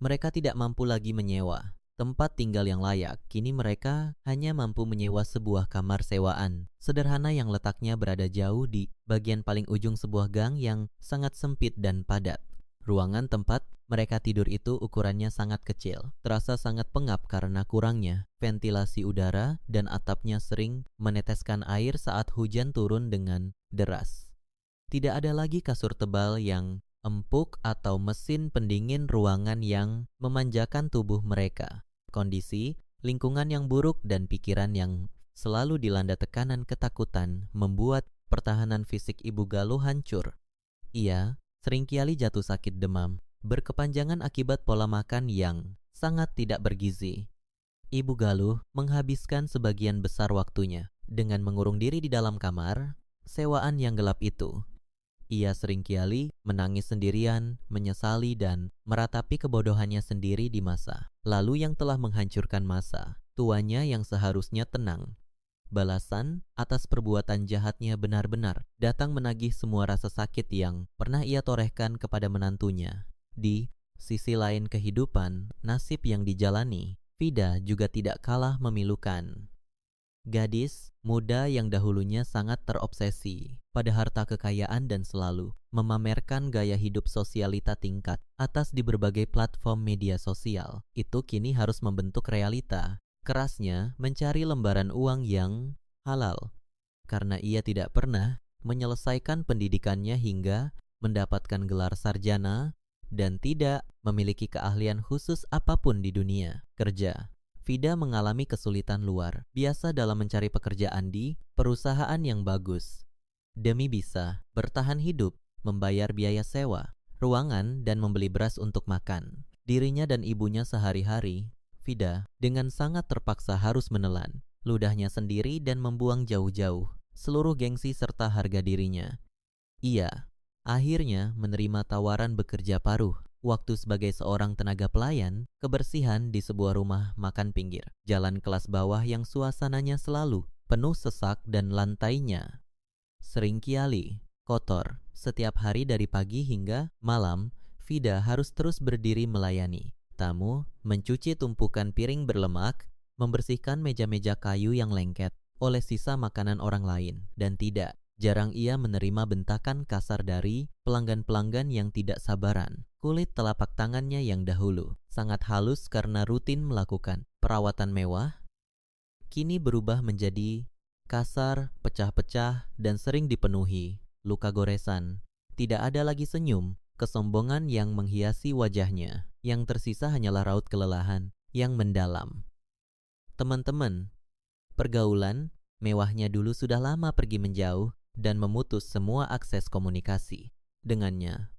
Mereka tidak mampu lagi menyewa tempat tinggal yang layak. Kini mereka hanya mampu menyewa sebuah kamar sewaan sederhana yang letaknya berada jauh di bagian paling ujung sebuah gang yang sangat sempit dan padat. Ruangan tempat mereka tidur itu ukurannya sangat kecil, terasa sangat pengap karena kurangnya ventilasi udara dan atapnya sering meneteskan air saat hujan turun dengan deras. Tidak ada lagi kasur tebal yang empuk atau mesin pendingin ruangan yang memanjakan tubuh mereka. Kondisi, lingkungan yang buruk dan pikiran yang selalu dilanda tekanan ketakutan membuat pertahanan fisik Ibu Galuh hancur. Ia seringkali jatuh sakit demam, berkepanjangan akibat pola makan yang sangat tidak bergizi. Ibu Galuh menghabiskan sebagian besar waktunya dengan mengurung diri di dalam kamar sewaan yang gelap itu. Ia seringkali menangis sendirian, menyesali dan meratapi kebodohannya sendiri di masa lalu yang telah menghancurkan masa tuanya yang seharusnya tenang. Balasan atas perbuatan jahatnya benar-benar datang menagih semua rasa sakit yang pernah ia torehkan kepada menantunya. Di sisi lain kehidupan, nasib yang dijalani, Vida juga tidak kalah memilukan. Gadis muda yang dahulunya sangat terobsesi pada harta kekayaan dan selalu memamerkan gaya hidup sosialita tingkat atas di berbagai platform media sosial, itu kini harus membentuk realita. Kerasnya mencari lembaran uang yang halal, karena ia tidak pernah menyelesaikan pendidikannya hingga mendapatkan gelar sarjana dan tidak memiliki keahlian khusus apapun di dunia kerja. Vida mengalami kesulitan luar biasa dalam mencari pekerjaan di perusahaan yang bagus. Demi bisa bertahan hidup, membayar biaya sewa, ruangan, dan membeli beras untuk makan dirinya dan ibunya sehari-hari, Vida dengan sangat terpaksa harus menelan ludahnya sendiri dan membuang jauh-jauh seluruh gengsi serta harga dirinya. Ia akhirnya menerima tawaran bekerja paruh waktu sebagai seorang tenaga pelayan kebersihan di sebuah rumah makan pinggir jalan kelas bawah yang suasananya selalu penuh sesak dan lantainya seringkali kotor. Setiap hari dari pagi hingga malam, Vida harus terus berdiri melayani tamu, mencuci tumpukan piring berlemak, membersihkan meja-meja kayu yang lengket oleh sisa makanan orang lain, dan tidak jarang ia menerima bentakan kasar dari pelanggan-pelanggan yang tidak sabaran. Kulit telapak tangannya yang dahulu sangat halus karena rutin melakukan perawatan mewah, kini berubah menjadi kasar, pecah-pecah, dan sering dipenuhi luka goresan. Tidak ada lagi senyum, kesombongan yang menghiasi wajahnya. Yang tersisa hanyalah raut kelelahan yang mendalam. Teman-teman, pergaulan mewahnya dulu sudah lama pergi menjauh dan memutus semua akses komunikasi dengannya.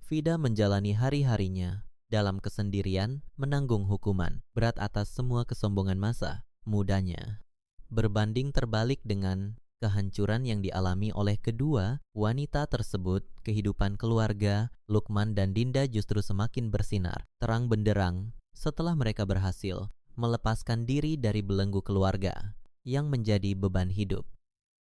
Vida menjalani hari-harinya dalam kesendirian, menanggung hukuman berat atas semua kesombongan masa mudanya. Berbanding terbalik dengan kehancuran yang dialami oleh kedua wanita tersebut, kehidupan keluarga Lukman dan Dinda justru semakin bersinar, terang benderang setelah mereka berhasil melepaskan diri dari belenggu keluarga yang menjadi beban hidup.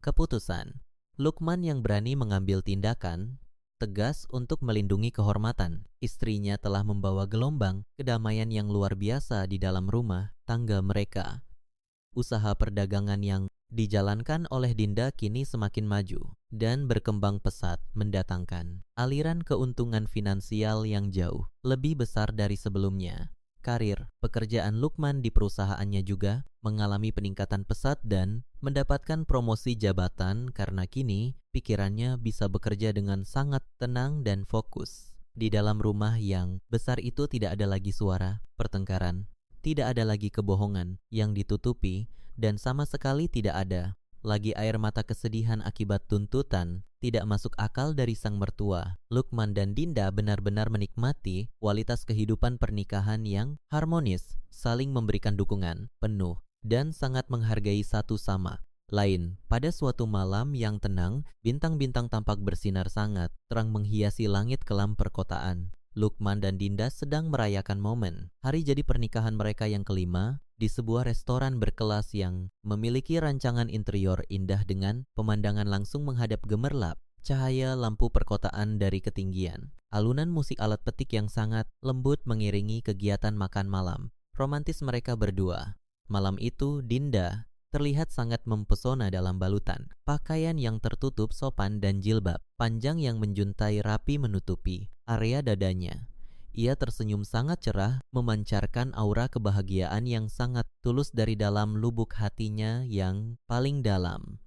Keputusan Lukman yang berani mengambil tindakan tegas untuk melindungi kehormatan istrinya telah membawa gelombang kedamaian yang luar biasa di dalam rumah tangga mereka. Usaha perdagangan yang dijalankan oleh Dinda kini semakin maju dan berkembang pesat, mendatangkan aliran keuntungan finansial yang jauh lebih besar dari sebelumnya. Karir pekerjaan Lukman di perusahaannya juga mengalami peningkatan pesat dan mendapatkan promosi jabatan karena kini pikirannya bisa bekerja dengan sangat tenang dan fokus. Di dalam rumah yang besar itu tidak ada lagi suara pertengkaran, tidak ada lagi kebohongan yang ditutupi, dan sama sekali tidak ada lagi air mata kesedihan akibat tuntutan tidak masuk akal dari sang mertua. Lukman dan Dinda benar-benar menikmati kualitas kehidupan pernikahan yang harmonis, saling memberikan dukungan penuh, dan sangat menghargai satu sama lain. Pada suatu malam yang tenang, bintang-bintang tampak bersinar sangat terang menghiasi langit kelam perkotaan. Lukman dan Dinda sedang merayakan momen hari jadi pernikahan mereka yang kelima di sebuah restoran berkelas yang memiliki rancangan interior indah dengan pemandangan langsung menghadap gemerlap cahaya lampu perkotaan dari ketinggian. Alunan musik alat petik yang sangat lembut mengiringi kegiatan makan malam romantis mereka berdua. Malam itu Dinda terlihat sangat mempesona dalam balutan pakaian yang tertutup sopan dan jilbab panjang yang menjuntai rapi menutupi area dadanya. Ia tersenyum sangat cerah, memancarkan aura kebahagiaan yang sangat tulus dari dalam lubuk hatinya yang paling dalam.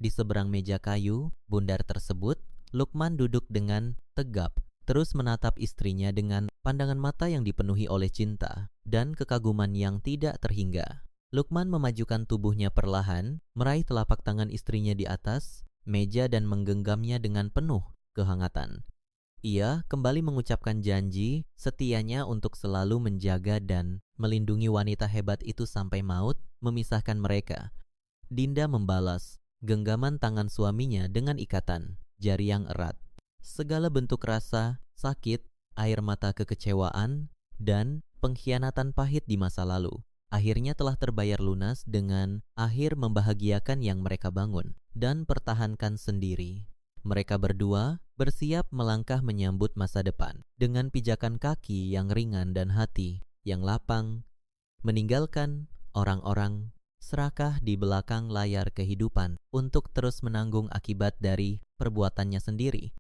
Di seberang meja kayu bundar tersebut, Lukman duduk dengan tegap, terus menatap istrinya dengan pandangan mata yang dipenuhi oleh cinta dan kekaguman yang tidak terhingga. Lukman memajukan tubuhnya perlahan, meraih telapak tangan istrinya di atas meja dan menggenggamnya dengan penuh kehangatan. Ia kembali mengucapkan janji setianya untuk selalu menjaga dan melindungi wanita hebat itu sampai maut memisahkan mereka. Dinda membalas genggaman tangan suaminya dengan ikatan jari yang erat. Segala bentuk rasa, sakit, air mata kekecewaan, dan pengkhianatan pahit di masa lalu akhirnya telah terbayar lunas dengan akhir membahagiakan yang mereka bangun dan pertahankan sendiri. Mereka berdua bersiap melangkah menyambut masa depan dengan pijakan kaki yang ringan dan hati yang lapang, meninggalkan orang-orang serakah di belakang layar kehidupan untuk terus menanggung akibat dari perbuatannya sendiri.